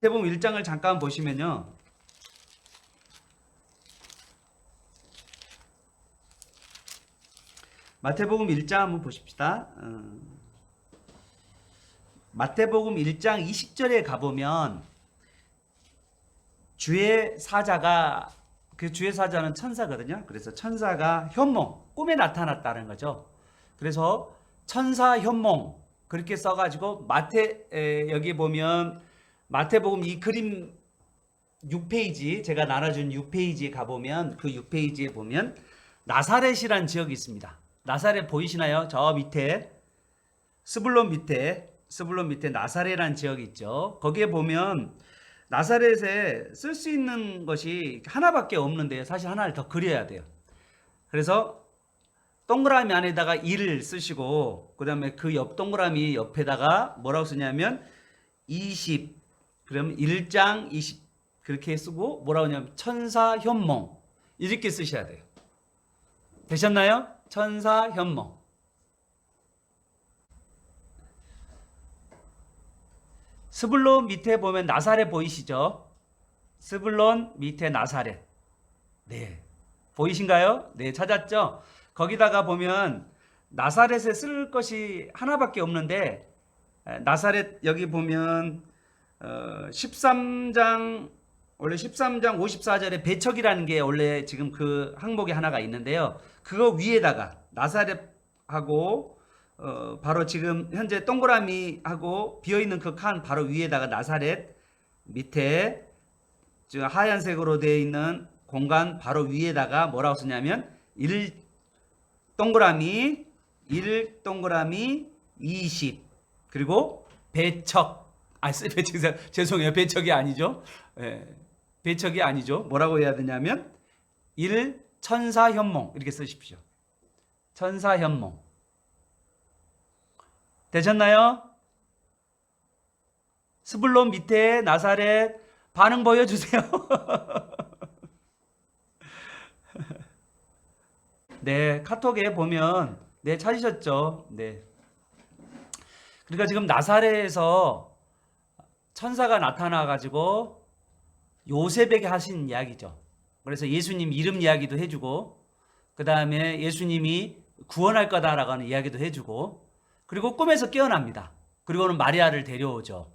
마태복음 1장을 잠깐 보시면요. 마태복음 1장 한번 보십시다. 마태복음 1장 20절에 가보면 주의 사자가, 그 주의 사자는 천사거든요. 그래서 천사가 현몽, 꿈에 나타났다는 거죠. 그래서 천사 현몽 그렇게 써가지고 여기 보면 마태복음 이 그림 6페이지, 제가 나눠준 6페이지에 가보면 그 6페이지에 보면 나사렛이란 지역이 있습니다. 나사렛 보이시나요? 저 밑에 스불론 밑에 나사렛이란 지역이 있죠. 거기에 보면 나사렛에 쓸 수 있는 것이 하나밖에 없는데 사실 하나를 더 그려야 돼요. 그래서 동그라미 안에다가 1을 쓰시고 그 다음에 그 옆 동그라미 옆에다가 뭐라고 쓰냐면 20, 그러면 1장 20 그렇게 쓰고 뭐라고 하냐면 천사 현몽 이렇게 쓰셔야 돼요. 되셨나요? 천사 현몽. 스불론 밑에 보면 나사렛 보이시죠? 스불론 밑에 나사렛. 네. 보이신가요? 네, 찾았죠? 거기다가 보면 나사렛에 쓸 것이 하나밖에 없는데 나사렛 여기 보면 13장 원래 13장 54절에 배척이라는 게 원래 지금 그 항목에 하나가 있는데요. 그거 위에다가 나사렛하고 바로 지금 현재 동그라미하고 비어있는 그 칸 바로 위에다가 나사렛 밑에 지금 하얀색으로 되어 있는 공간 바로 위에다가 뭐라고 쓰냐면 1 동그라미 1 동그라미 20 그리고 배척 배척 죄송해요. 배척이 아니죠. 배척이 아니죠. 뭐라고 해야 되냐면 1 천사 현몽 이렇게 쓰십시오. 천사 현몽. 되셨나요? 스불론 밑에 나사렛 반응 보여주세요. 네, 카톡에 보면 네, 찾으셨죠? 네. 그러니까 지금 나사렛에서 천사가 나타나 가지고 요셉에게 하신 이야기죠. 그래서 예수님 이름 이야기도 해주고 그 다음에 예수님이 구원할 거다라고 하는 이야기도 해주고 그리고 꿈에서 깨어납니다. 그리고는 마리아를 데려오죠.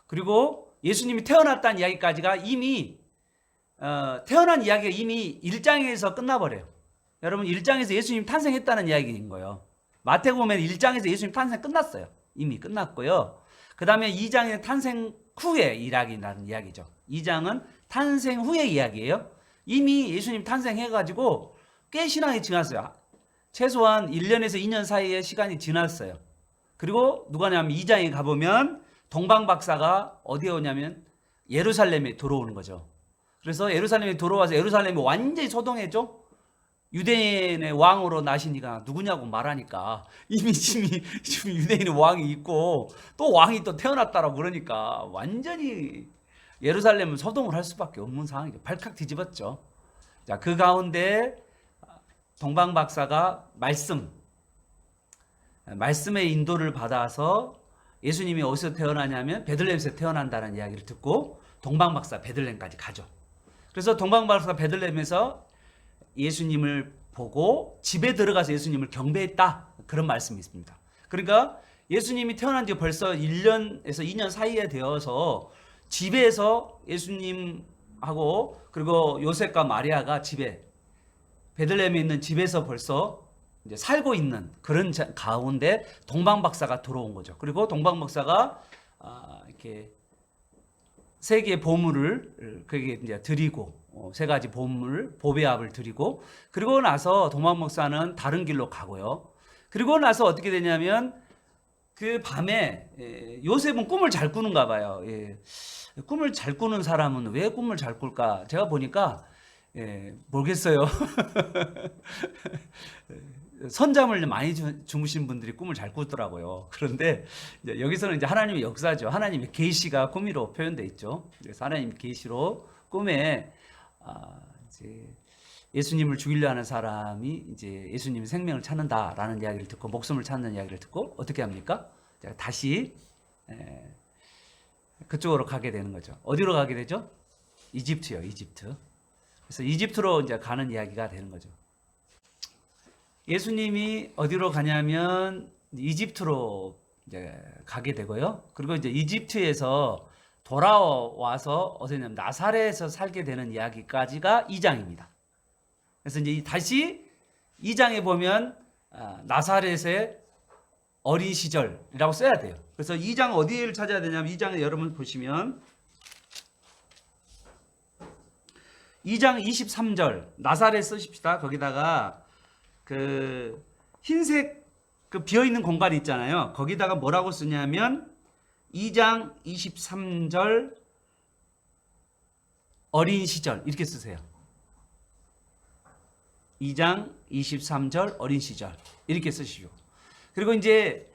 그리고 예수님이 태어났다는 이야기까지가 이미 태어난 이야기가 이미 1장에서 끝나버려요. 여러분 1장에서 예수님 탄생했다는 이야기인 거예요. 마태복음에 1장에서 예수님 탄생 끝났어요. 이미 끝났고요. 그 다음에 2장에 탄생 후에 이야기라는 이야기죠. 2장은 탄생 후의 이야기예요. 이미 예수님 탄생해가지고 꽤 시간이 지났어요. 최소한 1년에서 2년 사이의 시간이 지났어요. 그리고 누가냐면 2장에 가보면 동방박사가 어디에 오냐면 예루살렘에 들어오는 거죠. 그래서 예루살렘에 들어와서 예루살렘이 완전히 소동해져. 유대인의 왕으로 나시니까 누구냐고 말하니까 이미 지금 유대인의 왕이 있고 또 왕이 또 태어났다라고 그러니까 완전히 예루살렘은 소동을 할 수밖에 없는 상황이죠. 발칵 뒤집었죠. 자, 그 가운데 동방박사가 말씀의 인도를 받아서 예수님이 어디서 태어나냐면 베들레헴에서 태어난다는 이야기를 듣고 동방박사 베들레헴까지 가죠. 그래서 동방박사 베들레헴에서 예수님을 보고 집에 들어가서 예수님을 경배했다. 그런 말씀이 있습니다. 그러니까 예수님이 태어난 지 벌써 1년에서 2년 사이에 되어서 집에서 예수님하고 그리고 요셉과 마리아가 집에 베들레헴에 있는 집에서 벌써 이제 살고 있는 그런 가운데 동방박사가 들어온 거죠. 그리고 동방박사가 이렇게 세 개의 보물을 그에게 이제 드리고 세 가지 보물 보배압을 드리고 그리고 나서 동방박사는 다른 길로 가고요. 그리고 나서 어떻게 되냐면 그 밤에 요셉은 꿈을 잘 꾸는가 봐요. 꿈을 잘 꾸는 사람은 왜 꿈을 잘 꿀까? 제가 보니까 모르겠어요. 선잠을 많이 주무신 분들이 꿈을 잘 꾸더라고요. 그런데 이제 여기서는 이제 하나님의 역사죠. 하나님의 계시가 꿈으로 표현되어 있죠. 그래서 하나님의 계시로 꿈에 이제 예수님을 죽이려 하는 사람이 이제 예수님의 생명을 찾는다라는 이야기를 듣고 목숨을 찾는 이야기를 듣고 어떻게 합니까? 다시 그쪽으로 가게 되는 거죠. 어디로 가게 되죠? 이집트요, 이집트. 그래서 이집트로 이제 가는 이야기가 되는 거죠. 예수님이 어디로 가냐면 이집트로 이제 가게 되고요. 그리고 이제 이집트에서 돌아와서 어디냐면 나사렛에서 살게 되는 이야기까지가 2장입니다. 그래서 이제 다시 2장에 보면 나사렛의 어린 시절이라고 써야 돼요. 그래서 2장 어디를 찾아야 되냐면 2장에 여러분 보시면 2장 23절 나사렛 쓰십시다. 거기다가 그 흰색 그 비어 있는 공간이 있잖아요. 거기다가 뭐라고 쓰냐면 2장 23절 어린 시절 이렇게 쓰세요. 2장 23절 어린 시절 이렇게 쓰시오. 그리고 이제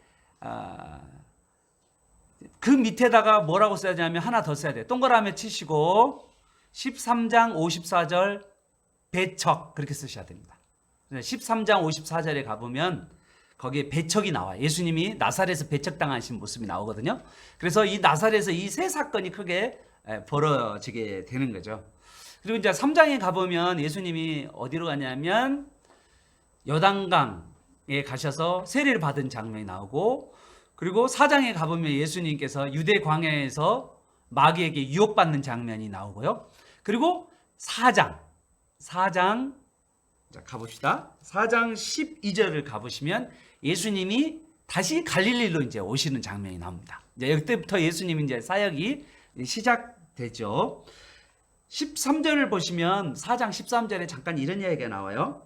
그 밑에다가 뭐라고 써야 되냐면 하나 더 써야 돼요. 동그라미 치시고 13장 54절 배척 그렇게 쓰셔야 됩니다. 13장 54절에 가보면 거기에 배척이 나와요. 예수님이 나사렛에서 배척당하신 모습이 나오거든요. 그래서 이 나사렛에서 이 세 사건이 크게 벌어지게 되는 거죠. 그리고 이제 3장에 가보면 예수님이 어디로 가냐면 요단강에 가셔서 세례를 받은 장면이 나오고, 그리고 4장에 가보면 예수님께서 유대 광야에서 마귀에게 유혹받는 장면이 나오고요. 그리고 4장 자 가봅시다. 4장 12절을 가보시면 예수님이 다시 갈릴리로 이제 오시는 장면이 나옵니다. 이제 이때부터 예수님 이제 사역이 시작되죠. 13절을 보시면 4장 13절에 잠깐 이런 이야기가 나와요.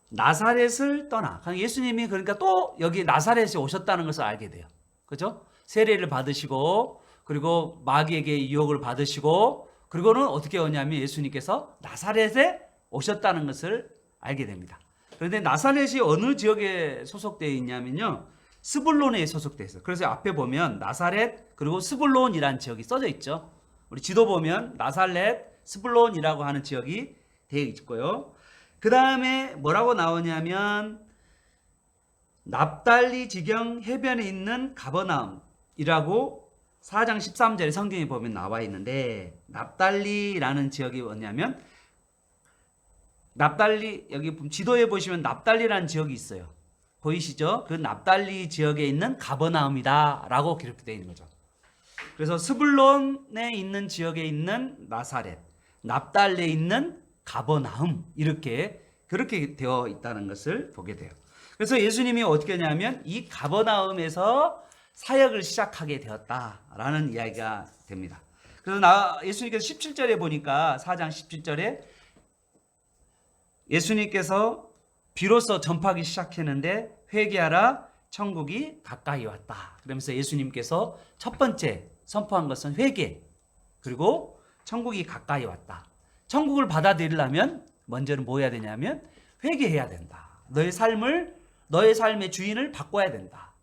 나사렛을 떠나. 예수님이 그러니까 또 여기 나사렛에 오셨다는 것을 알게 돼요. 그죠? 세례를 받으시고, 그리고 마귀에게 유혹을 받으시고, 그리고는 어떻게 오냐면 예수님께서 나사렛에 오셨다는 것을 알게 됩니다. 그런데 나사렛이 어느 지역에 소속되어 있냐면요, 스불론에 소속되어 있어요. 그래서 앞에 보면 나사렛 그리고 스불론이라는 지역이 써져 있죠. 우리 지도 보면 나사렛, 스불론이라고 하는 지역이 되어 있고요. 그 다음에 뭐라고 나오냐면 납달리 지경 해변에 있는 가버나움이라고 4장 13절에 성경에 보면 나와 있는데, 납달리라는 지역이 뭐냐면 납달리, 여기 지도에 보시면 납달리라는 지역이 있어요. 보이시죠? 그 납달리 지역에 있는 가버나움이다 라고 기록되어 있는 거죠. 그래서 스불론에 있는 지역에 있는 나사렛, 납달리에 있는 가버나움, 그렇게 되어 있다는 것을 보게 돼요. 그래서 예수님이 어떻게 하냐면 이 가버나움에서 사역을 시작하게 되었다라는 이야기가 됩니다. 그래서 예수님께서 17절에 보니까 4장 17절에 예수님께서 비로소 전파하기 시작했는데 회개하라 천국이 가까이 왔다. 그러면서 예수님께서 첫 번째 선포한 것은 회개, 그리고 천국이 가까이 왔다. 천국을 받아들이려면 먼저는 뭐 해야 되냐면 회개해야 된다. 너의 삶의 주인을 바꿔야 된다.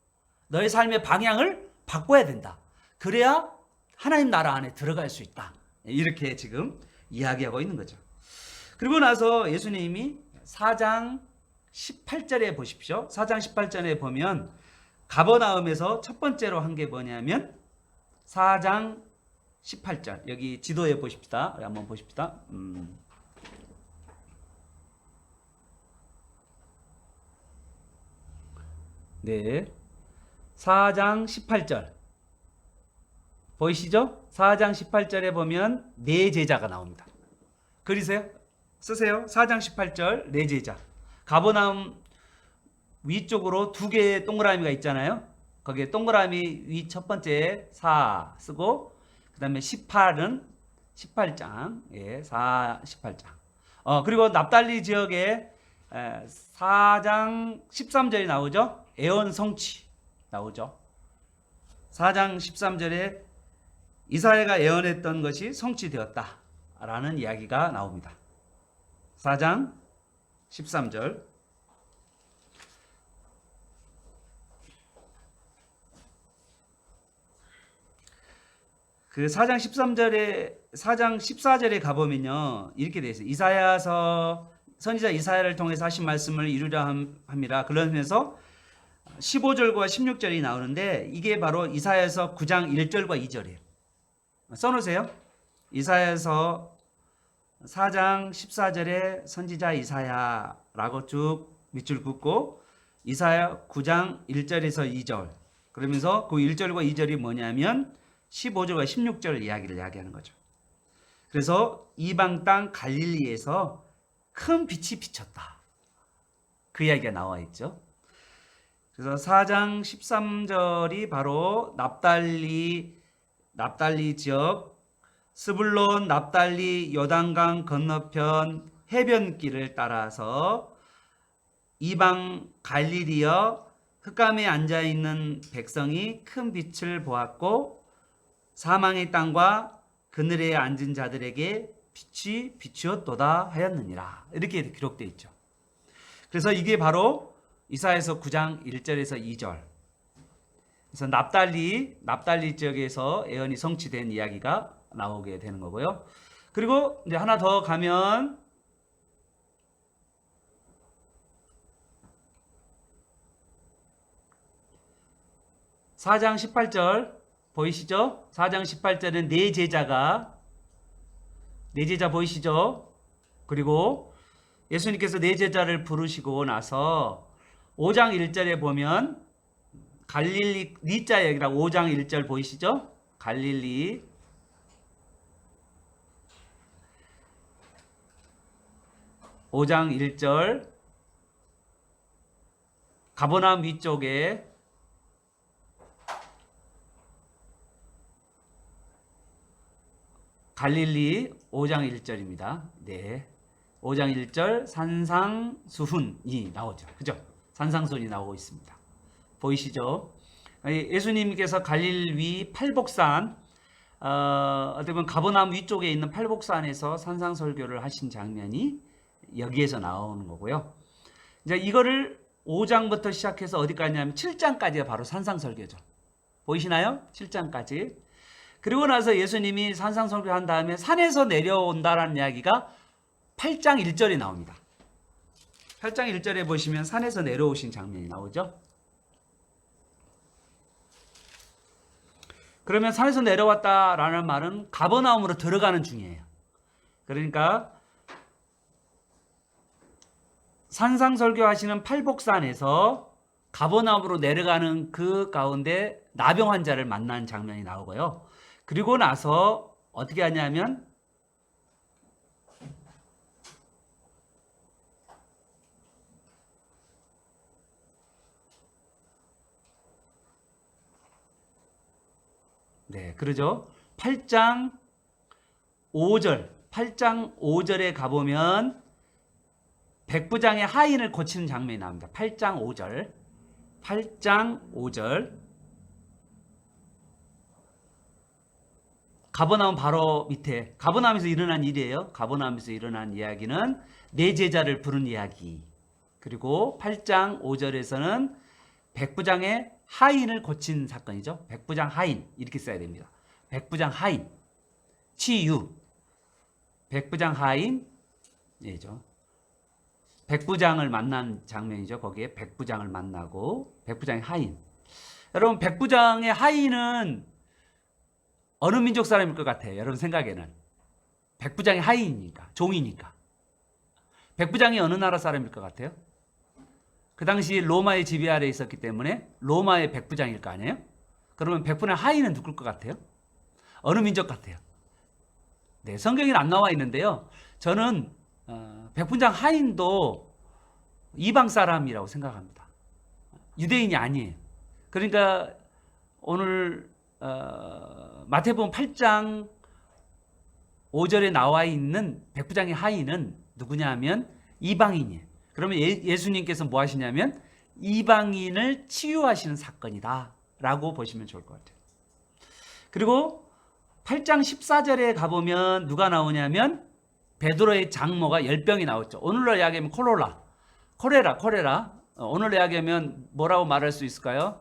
너의 삶의 방향을 바꿔야 된다. 그래야 하나님 나라 안에 들어갈 수 있다. 이렇게 지금 이야기하고 있는 거죠. 그리고 나서 예수님이 4장 18절에 보십시오. 4장 18절에 보면 가버나움에서 첫 번째로 한 게 뭐냐면 4장 18절 여기 지도에 보십시다. 한번 보십시다. 네, 4장 18절 보이시죠? 4장 18절에 보면 네 제자가 나옵니다. 그리세요? 쓰세요. 4장 18절 네 제자. 가버나움 위쪽으로 두 개의 동그라미가 있잖아요. 거기에 동그라미 위 첫 번째 4 쓰고, 그 다음에 18은 18장, 18장. 그리고 납달리 지역에 4장 13절이 나오죠. 애원 성취 나오죠. 4장 13절에 이사야가 예언했던 것이 성취되었다라는 이야기가 나옵니다. 4장 13절. 그 4장 14절에 가보면요, 이렇게 되어 있어요. 이사야서 선지자 이사야를 통해서 하신 말씀을 이루려 함이라. 그러면서 15절과 16절이 나오는데 이게 바로 이사야서 9장 1절과 2절이에요. 써놓으세요. 이사야서 4장 14절에 선지자 이사야라고 쭉 밑줄 긋고 이사야 9장 1절에서 2절 그러면서 그 1절과 2절이 뭐냐면 15절과 16절 이야기를 이야기하는 거죠. 그래서 이방 땅 갈릴리에서 큰 빛이 비쳤다. 그 이야기가 나와 있죠. 그래서 4장 13절이 바로 납달리 지역 스불론 납달리 요단강 건너편 해변길을 따라서 이방 갈릴리여 흑암에 앉아 있는 백성이 큰 빛을 보았고 사망의 땅과 그늘에 앉은 자들에게 빛이 비추었도다 하였느니라. 이렇게 기록되어 있죠. 그래서 이게 바로 이사야서 9장 1절에서 2절. 그래서 납달리 지역에서 예언이 성취된 이야기가 나오게 되는 거고요. 그리고 이제 하나 더 가면 4장 18절 보이시죠? 4장 18절은 네 제자 보이시죠? 그리고 예수님께서 네 제자를 부르시고 나서 5장 1절에 보면 갈릴리 리자 여기라 5장 1절 보이시죠? 갈릴리 5장 1절 가버나움 위쪽에 갈릴리 5장 1절입니다. 네. 5장 1절 산상수훈이 나오죠. 그죠? 산상수훈이 나오고 있습니다. 보이시죠? 예수님께서 갈릴리 팔복산 어떻게 보면 가버나움 위쪽에 있는 팔복산에서 산상설교를 하신 장면이 여기에서 나오는 거고요. 이제 이거를 5장부터 시작해서 어디까지 냐면 7장까지가 바로 산상설교죠. 보이시나요? 7장까지. 그리고 나서 예수님이 산상설교한 다음에 산에서 내려온다라는 이야기가 8장 1절에 나옵니다. 8장 1절에 보시면 산에서 내려오신 장면이 나오죠. 그러면 산에서 내려왔다라는 말은 가버나움으로 들어가는 중이에요. 그러니까 산상설교 하시는 팔복산에서 가버나움으로 내려가는 그 가운데 나병 환자를 만난 장면이 나오고요. 그리고 나서 어떻게 하냐면 네, 그러죠. 8장 5절에 가보면 백부장의 하인을 고치는 장면이 나옵니다. 8장 5절 가버나움 바로 밑에 가버나움에서 일어난 일이에요. 가버나움에서 일어난 이야기는 네 제자를 부른 이야기. 그리고 8장 5절에서는 백부장의 하인을 고친 사건이죠. 백부장 하인 이렇게 써야 됩니다. 백부장 하인 치유 백부장 하인 예죠. 백부장을 만난 장면이죠. 거기에 백부장을 만나고 백부장의 하인. 여러분 백부장의 하인은 어느 민족 사람일 것 같아요? 여러분 생각에는 백부장의 하인이니까 종이니까. 백부장이 어느 나라 사람일 것 같아요? 그 당시 로마의 지배 아래에 있었기 때문에 로마의 백부장일 거 아니에요? 그러면 백부장 하인은 누굴 것 같아요? 어느 민족 같아요? 네, 성경에는 안 나와 있는데요. 저는 백부장 하인도 이방 사람이라고 생각합니다. 유대인이 아니에요. 그러니까 오늘 마태복음 8장 5절에 나와 있는 백부장의 하인은 누구냐 하면 이방인이에요. 그러면 예수님께서 뭐 하시냐면 이방인을 치유하시는 사건이다 라고 보시면 좋을 것 같아요. 그리고 8장 14절에 가보면 누가 나오냐면 베드로의 장모가 열병이 나왔죠. 오늘날 이야기하면 콜레라. 오늘 이야기하면 뭐라고 말할 수 있을까요?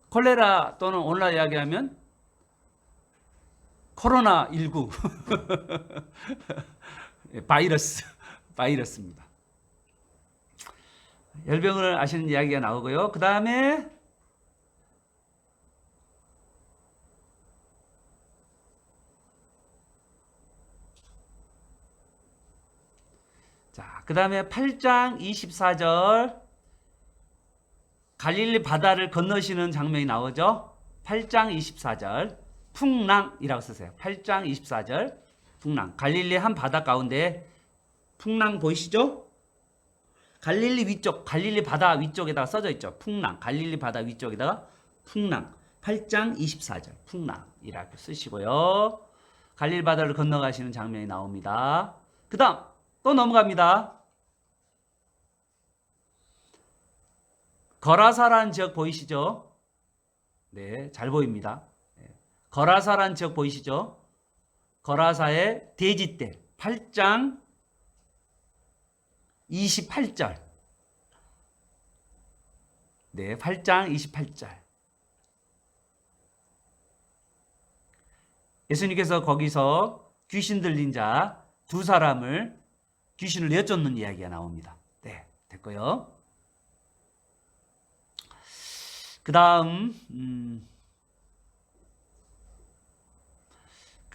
콜레라 또는 오늘날 이야기하면 코로나19 바이러스입니다. 열병을 아시는 이야기가 나오고요. 그 다음에 자, 그 다음에 8장 24절 갈릴리 바다를 건너시는 장면이 나오죠. 8장 24절 풍랑이라고 쓰세요. 8장 24절 풍랑. 갈릴리 한 바다 가운데 풍랑 보이시죠? 갈릴리 위쪽, 갈릴리 바다 위쪽에다가 써져 있죠. 풍랑. 갈릴리 바다 위쪽에다가 풍랑. 8장 24절 풍랑이라고 쓰시고요. 갈릴리 바다를 건너가시는 장면이 나옵니다. 그 다음 또 넘어갑니다. 거라사라는 지역 보이시죠? 네, 잘 보입니다. 거라사라는 지역 보이시죠? 거라사의 돼지떼 8장 28절. 네, 8장 28절. 예수님께서 거기서 귀신 들린 자 두 사람을 귀신을 내쫓는 이야기가 나옵니다. 네, 됐고요. 그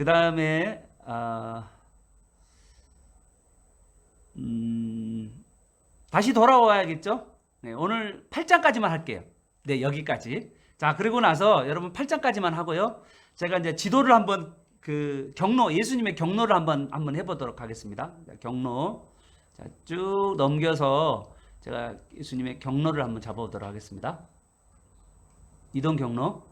다음에 다시 돌아와야겠죠? 네, 오늘 8장까지만 할게요. 네, 여기까지. 자, 그리고 나서 여러분 8장까지만 하고요. 제가 이제 지도를 한번 그 경로, 예수님의 경로를 한번 해보도록 하겠습니다. 경로. 자, 쭉 넘겨서 제가 예수님의 경로를 한번 잡아보도록 하겠습니다. 이동 경로.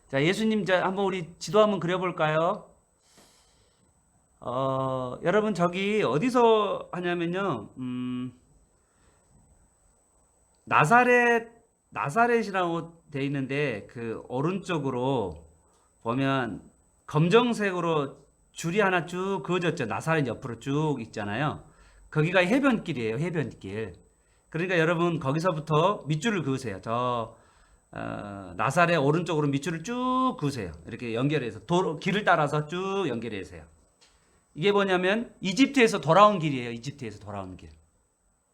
자, 예수님, 한번 우리 지도 한번 그려볼까요? 여러분, 저기 어디서 하냐면요, 나사렛이라고 돼 있는데, 그 오른쪽으로 보면 검정색으로 줄이 하나 쭉 그어졌죠. 나사렛 옆으로 쭉 있잖아요. 거기가 해변길이에요, 해변길. 그러니까 여러분, 거기서부터 밑줄을 그으세요. 나사렛 오른쪽으로 밑줄을 쭉 그으세요. 이렇게 연결해서 길을 따라서 쭉 연결해주세요. 이게 뭐냐면 이집트에서 돌아온 길이에요. 이집트에서 돌아온 길.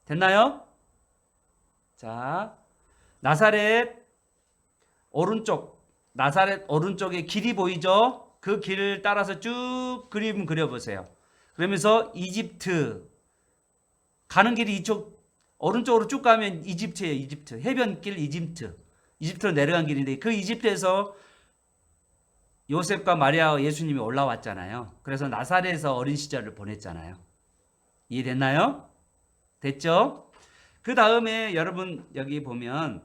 됐나요? 자, 나사렛 오른쪽에 길이 보이죠? 그 길을 따라서 쭉 그림 그려보세요. 그러면서 이집트 가는 길이 이쪽 오른쪽으로 쭉 가면 이집트예요. 이집트 해변길 이집트로 내려간 길인데 그 이집트에서 요셉과 마리아와 예수님이 올라왔잖아요. 그래서 나사렛에서 어린 시절을 보냈잖아요. 이해됐나요? 됐죠? 그 다음에 여러분 여기 보면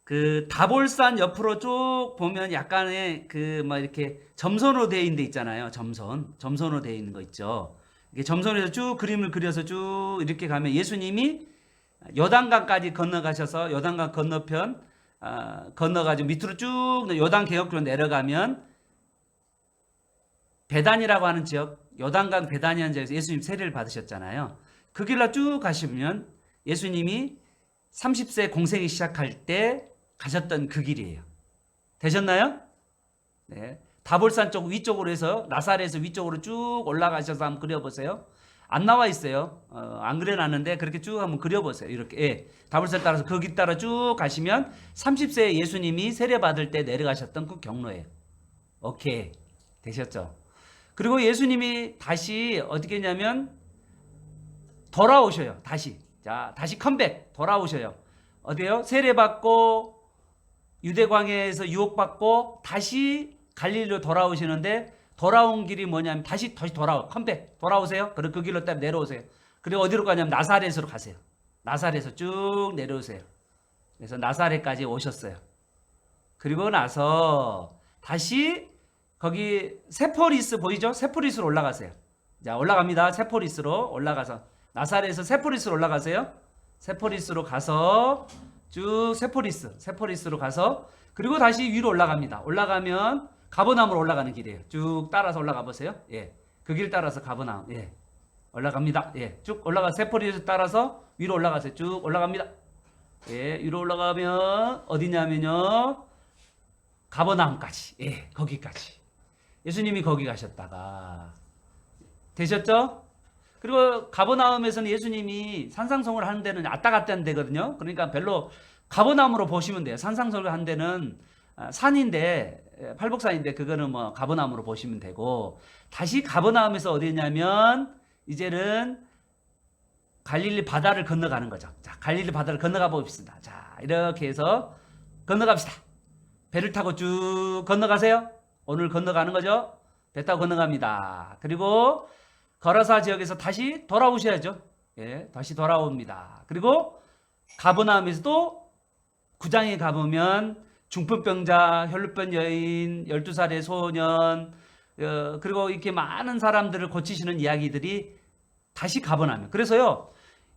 그 다볼산 옆으로 쭉 보면 약간의 그 막 이렇게 점선으로 되어 있는 데 있잖아요. 점선으로 되어 있는 거 있죠. 이게 점선에서 쭉 그림을 그려서 쭉 이렇게 가면 예수님이 요단강까지 건너가셔서 요단강 건너편 건너가지고 밑으로 쭉 요단 개혁으로 내려가면 베단이라고 하는 지역, 요단강 베단이라는 지역에서 예수님 세례를 받으셨잖아요. 그 길로 쭉 가시면 예수님이 30세 공생이 시작할 때 가셨던 그 길이에요. 되셨나요? 네. 다볼산 쪽 위쪽으로 해서 나사렛에서 위쪽으로 쭉 올라가셔서 한번 그려보세요. 안 나와 있어요. 안 그려놨는데 그렇게 쭉 한번 그려보세요. 이렇게 다볼산 따라서 거기 따라 쭉 가시면 30세 예수님이 세례 받을 때 내려가셨던 그 경로예요. 오케이, 되셨죠? 그리고 예수님이 다시 어떻게 했냐면 돌아오셔요. 다시 컴백 돌아오셔요. 어디요? 세례 받고 유대광야에서 유혹받고 다시 갈릴리로 돌아오시는데 돌아온 길이 뭐냐면 다시 컴백 돌아오세요. 그리고 그 길로 따라 내려오세요. 그리고 어디로 가냐면 나사렛으로 가세요. 나사렛에서 쭉 내려오세요. 그래서 나사렛까지 오셨어요. 그리고 나서 다시 거기 세포리스 보이죠? 세포리스로 올라가세요. 자, 올라갑니다. 세포리스로 올라가서 나사렛에서 세포리스로 올라가세요. 세포리스로 가서 쭉 세포리스로 가서 그리고 다시 위로 올라갑니다. 올라가면 가버나움으로 올라가는 길이에요. 쭉 따라서 올라가 보세요. 그 길 따라서 가버나움. 올라갑니다. 예, 쭉 올라가 세포리에서 따라서 위로 올라가세요. 쭉 올라갑니다. 예, 위로 올라가면 어디냐면요. 가버나움까지. 예, 거기까지. 예수님이 거기 가셨다가 되셨죠? 그리고 가버나움에서는 예수님이 산상송을 하는 데는 왔다 갔다 하는 데거든요. 그러니까 별로 가버나움으로 보시면 돼요. 산상송을 하는 데는 산인데 팔복산인데 그거는 뭐 가버나움으로 보시면 되고 다시 가버나움에서 어디냐면 이제는 갈릴리 바다를 건너가는 거죠. 자, 갈릴리 바다를 건너가 봅시다. 자, 이렇게 해서 건너갑시다. 배를 타고 쭉 건너가세요. 오늘 건너가는 거죠. 배 타고 건너갑니다. 그리고 거라사 지역에서 다시 돌아오셔야죠. 예, 다시 돌아옵니다. 그리고 가버나움에서도 9장에 가보면 중풍병자, 혈루병 여인, 12살의 소년, 그리고 이렇게 많은 사람들을 고치시는 이야기들이 다시 가버나움. 그래서요,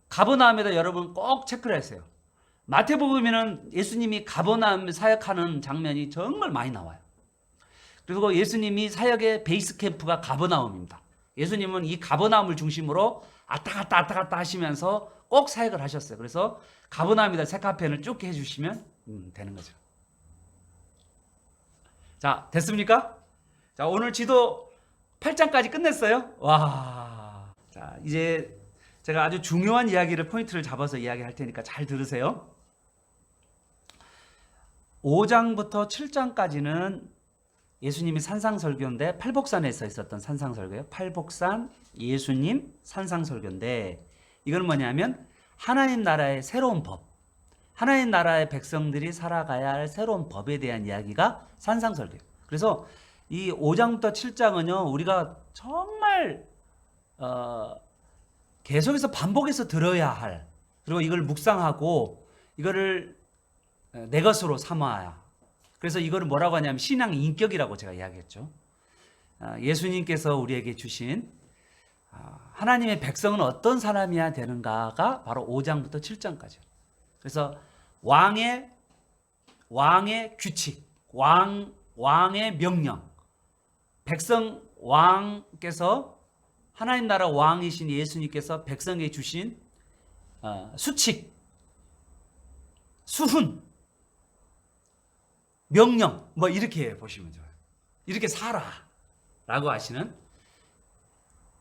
가버나움에다 여러분 꼭 체크를 했어요. 마태복음에는 예수님이 가버나움 사역하는 장면이 정말 많이 나와요. 그리고 예수님이 사역의 베이스 캠프가 가버나움입니다. 예수님은 이 가버나움을 중심으로 왔다 갔다 하시면서 꼭 사역을 하셨어요. 그래서 가버나움에다 색카펜을 쭉 해주시면 되는 거죠. 자, 됐습니까? 자, 오늘 지도 8장까지 끝냈어요. 와. 자, 이제 제가 아주 중요한 이야기를 포인트를 잡아서 이야기할 테니까 잘 들으세요. 5장부터 7장까지는 예수님이 산상설교인데 팔복산에서 있었던 산상설교예요. 팔복산 예수님 산상설교인데 이건 뭐냐면 하나님 나라의 새로운 법, 하나님 나라의 백성들이 살아가야 할 새로운 법에 대한 이야기가 산상설교예요. 그래서 이 5장부터 7장은요 우리가 정말 계속해서 반복해서 들어야 할, 그리고 이걸 묵상하고 이거를 내 것으로 삼아야. 그래서 이거를 뭐라고 하냐면 신앙 인격이라고 제가 이야기했죠. 예수님께서 우리에게 주신 하나님의 백성은 어떤 사람이어야 되는가가 바로 5장부터 7장까지요. 그래서 왕의 규칙, 왕의 명령, 백성 왕께서 하나님 나라 왕이신 예수님께서 백성에게 주신 수칙, 수훈, 명령, 뭐 이렇게 보시면 좋아요. 이렇게 살아라고 하시는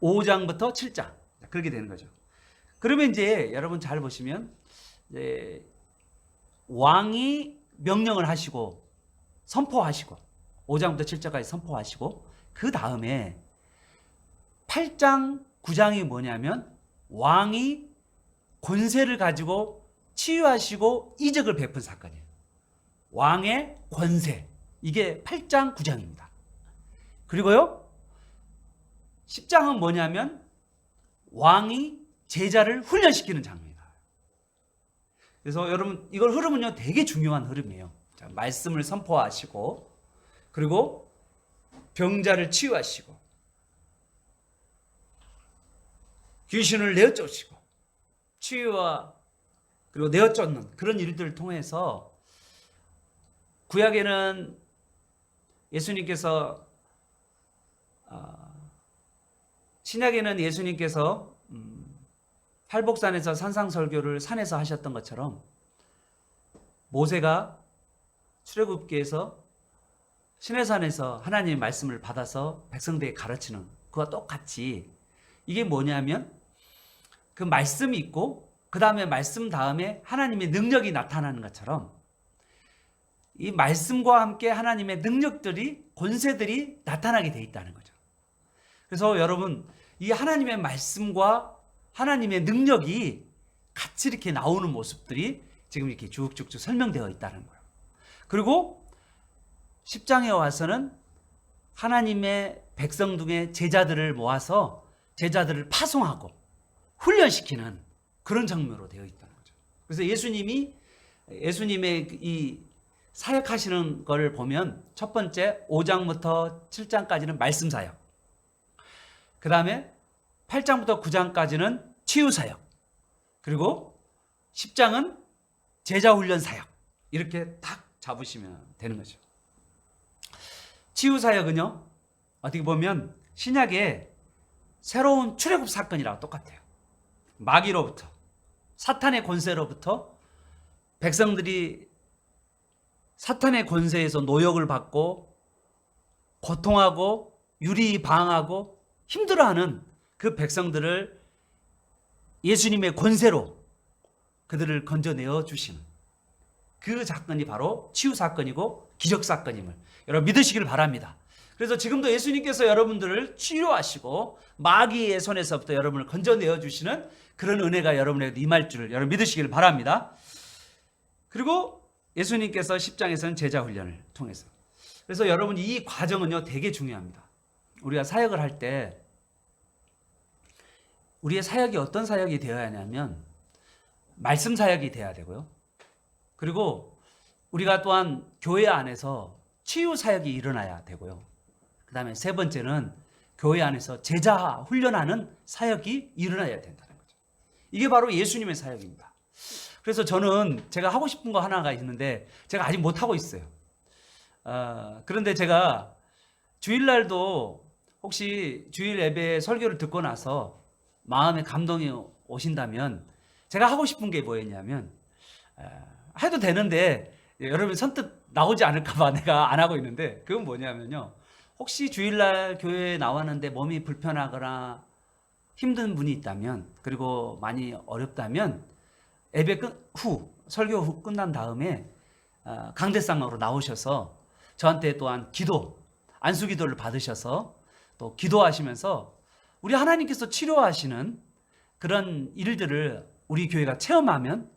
5장부터 7장 그렇게 되는 거죠. 그러면 이제 여러분 잘 보시면 이제 왕이 명령을 하시고 선포하시고 5장부터 7장까지 선포하시고 그 다음에 8장 9장이 뭐냐면 왕이 권세를 가지고 치유하시고 이적을 베푼 사건이에요. 왕의 권세, 이게 8장 9장입니다. 그리고요 10장은 뭐냐면 왕이 제자를 훈련시키는 장면이다. 그래서 여러분 이걸 흐름은요 되게 중요한 흐름이에요. 자, 말씀을 선포하시고 그리고 병자를 치유하시고 귀신을 내어쫓으시고 치유와 그리고 내어쫓는 그런 일들을 통해서 구약에는 예수님께서 신약에는 예수님께서 팔복산에서 산상설교를 산에서 하셨던 것처럼 모세가 출애굽기에서 시내산에서 하나님의 말씀을 받아서 백성들에게 가르치는 그와 똑같이 이게 뭐냐면 그 말씀이 있고 그 다음에 말씀 다음에 하나님의 능력이 나타나는 것처럼 이 말씀과 함께 하나님의 능력들이 권세들이 나타나게 돼 있다는 거죠. 그래서 여러분 이 하나님의 말씀과 하나님의 능력이 같이 이렇게 나오는 모습들이 지금 이렇게 쭉쭉쭉 설명되어 있다는 거예요. 그리고 10장에 와서는 하나님의 백성 중에 제자들을 모아서 제자들을 파송하고 훈련시키는 그런 장면으로 되어 있다는 거죠. 그래서 예수님의 이 사역하시는 걸 보면 첫 번째 5장부터 7장까지는 말씀 사역, 그 다음에 8장부터 9장까지는 치유 사역, 그리고 10장은 제자 훈련 사역, 이렇게 딱 잡으시면 되는 거죠. 치유 사역은요 어떻게 보면 신약에 새로운 출애굽 사건이랑 똑같아요. 마귀로부터, 사탄의 권세로부터 백성들이 사탄의 권세에서 노역을 받고 고통하고 유리방하고 힘들어하는 그 백성들을 예수님의 권세로 그들을 건져내어 주시는 그 사건이 바로 치유 사건이고 기적 사건임을 여러분 믿으시길 바랍니다. 그래서 지금도 예수님께서 여러분들을 치료하시고 마귀의 손에서부터 여러분을 건져내어 주시는 그런 은혜가 여러분에게도 임할 줄을 여러분 믿으시길 바랍니다. 그리고 예수님께서 10장에서는 제자 훈련을 통해서, 그래서 여러분 이 과정은요 되게 중요합니다. 우리가 사역을 할 때 우리의 사역이 어떤 사역이 되어야 하냐면 말씀 사역이 돼야 되고요. 그리고 우리가 또한 교회 안에서 치유 사역이 일어나야 되고요. 그 다음에 세 번째는 교회 안에서 제자 훈련하는 사역이 일어나야 된다는 거죠. 이게 바로 예수님의 사역입니다. 그래서 저는 제가 하고 싶은 거 하나가 있는데 제가 아직 못하고 있어요. 그런데 제가 주일날도 혹시 주일 예배 설교를 듣고 나서 마음에 감동이 오신다면 제가 하고 싶은 게 뭐였냐면, 해도 되는데 여러분 선뜻 나오지 않을까 봐 내가 안 하고 있는데, 그건 뭐냐면요, 혹시 주일날 교회에 나왔는데 몸이 불편하거나 힘든 분이 있다면, 그리고 많이 어렵다면 예배 후 설교 후 끝난 다음에 강대상으로 나오셔서 저한테 또한 안수 기도를 받으셔서 또 기도하시면서 우리 하나님께서 치료하시는 그런 일들을 우리 교회가 체험하면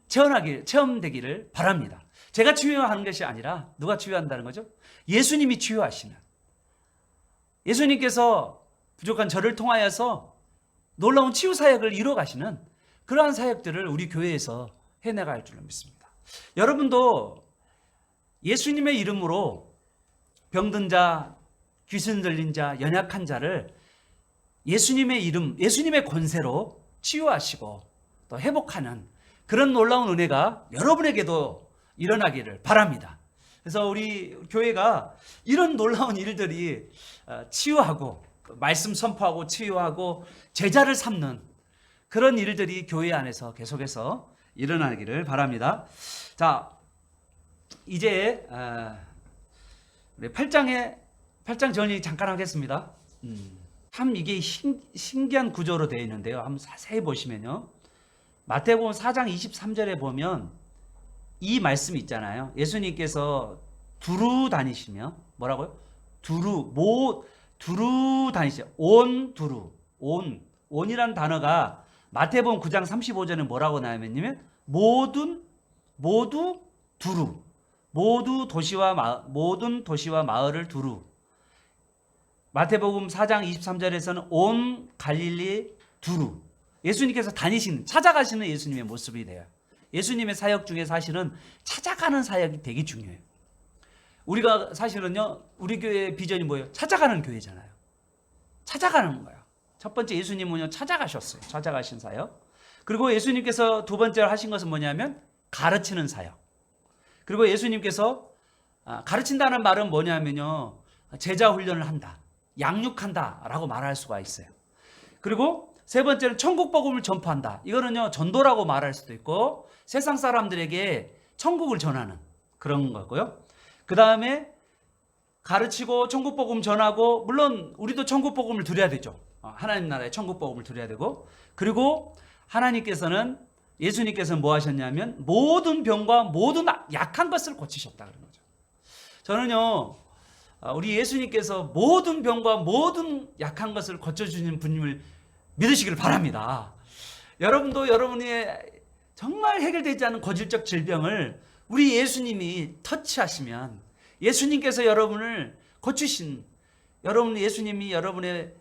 체험되기를 바랍니다. 제가 치유하는 것이 아니라 누가 치유한다는 거죠? 예수님이 치유하시는, 예수님께서 부족한 저를 통하여서 놀라운 치유 사역을 이루어 가시는 그러한 사역들을 우리 교회에서 해나갈 줄로 믿습니다. 여러분도 예수님의 이름으로 병든 자, 귀신 들린 자, 연약한 자를 예수님의 이름, 예수님의 권세로 치유하시고 또 회복하는 그런 놀라운 은혜가 여러분에게도 일어나기를 바랍니다. 그래서 우리 교회가 이런 놀라운 일들이 치유하고 말씀 선포하고 치유하고 제자를 삼는 그런 일들이 교회 안에서 계속해서 일어나기를 바랍니다. 자, 이제 8장 정리 잠깐 하겠습니다. 참 이게 신기한 구조로 되어 있는데요. 한번 자세히 보시면요, 마태복음 4장 23절에 보면 이 말씀이 있잖아요. 예수님께서 두루 다니시며, 뭐라고요? 두루 다니시죠. 온이란 단어가 마태복음 9장 35절에 뭐라고 나오냐면 모든 도시와 마을을 두루. 마태복음 4장 23절에서는 온 갈릴리 두루. 예수님께서 찾아가시는 예수님의 모습이 돼요. 예수님의 사역 중에 사실은 찾아가는 사역이 되게 중요해요. 우리가 사실은요, 우리 교회의 비전이 뭐예요? 찾아가는 교회잖아요. 찾아가는 거예요. 첫 번째 예수님은요, 찾아가셨어요. 찾아가신 사역. 그리고 예수님께서 두 번째로 하신 것은 뭐냐면 가르치는 사역. 그리고 예수님께서 가르친다는 말은 뭐냐면요, 제자 훈련을 한다, 양육한다 라고 말할 수가 있어요. 그리고 세 번째는 천국 복음을 전파한다. 이거는요, 전도라고 말할 수도 있고 세상 사람들에게 천국을 전하는 그런 거고요. 그 다음에 가르치고 천국 복음 전하고, 물론 우리도 천국 복음을 드려야 되죠. 하나님 나라의 천국 복음을 드려야 되고, 그리고 예수님께서는 뭐 하셨냐면 모든 병과 모든 약한 것을 고치셨다 그런 거죠. 저는요, 우리 예수님께서 모든 병과 모든 약한 것을 고쳐주시는 분임을 믿으시길 바랍니다. 여러분도 여러분의 정말 해결되지 않은 고질적 질병을 우리 예수님이 터치하시면, 예수님께서 여러분을 고치신, 예수님이 여러분의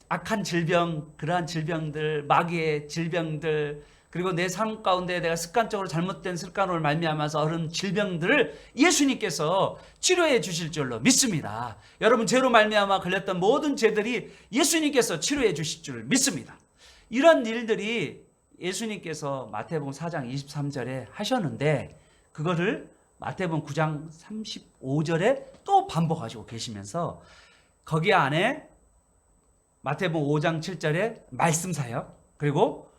악한 질병, 그러한 질병들, 마귀의 질병들, 그리고 내 삶 가운데 내가 습관적으로 잘못된 습관으로 말미암아서 얻은 질병들을 예수님께서 치료해 주실 줄로 믿습니다. 여러분 죄로 말미암아 걸렸던 모든 죄들이 예수님께서 치료해 주실 줄 믿습니다. 이런 일들이 예수님께서 마태복음 4장 23절에 하셨는데, 그거를 마태복음 9장 35절에 또 반복하시고 계시면서 거기 안에 마태복음 5장 7절에 말씀 사역, 그리고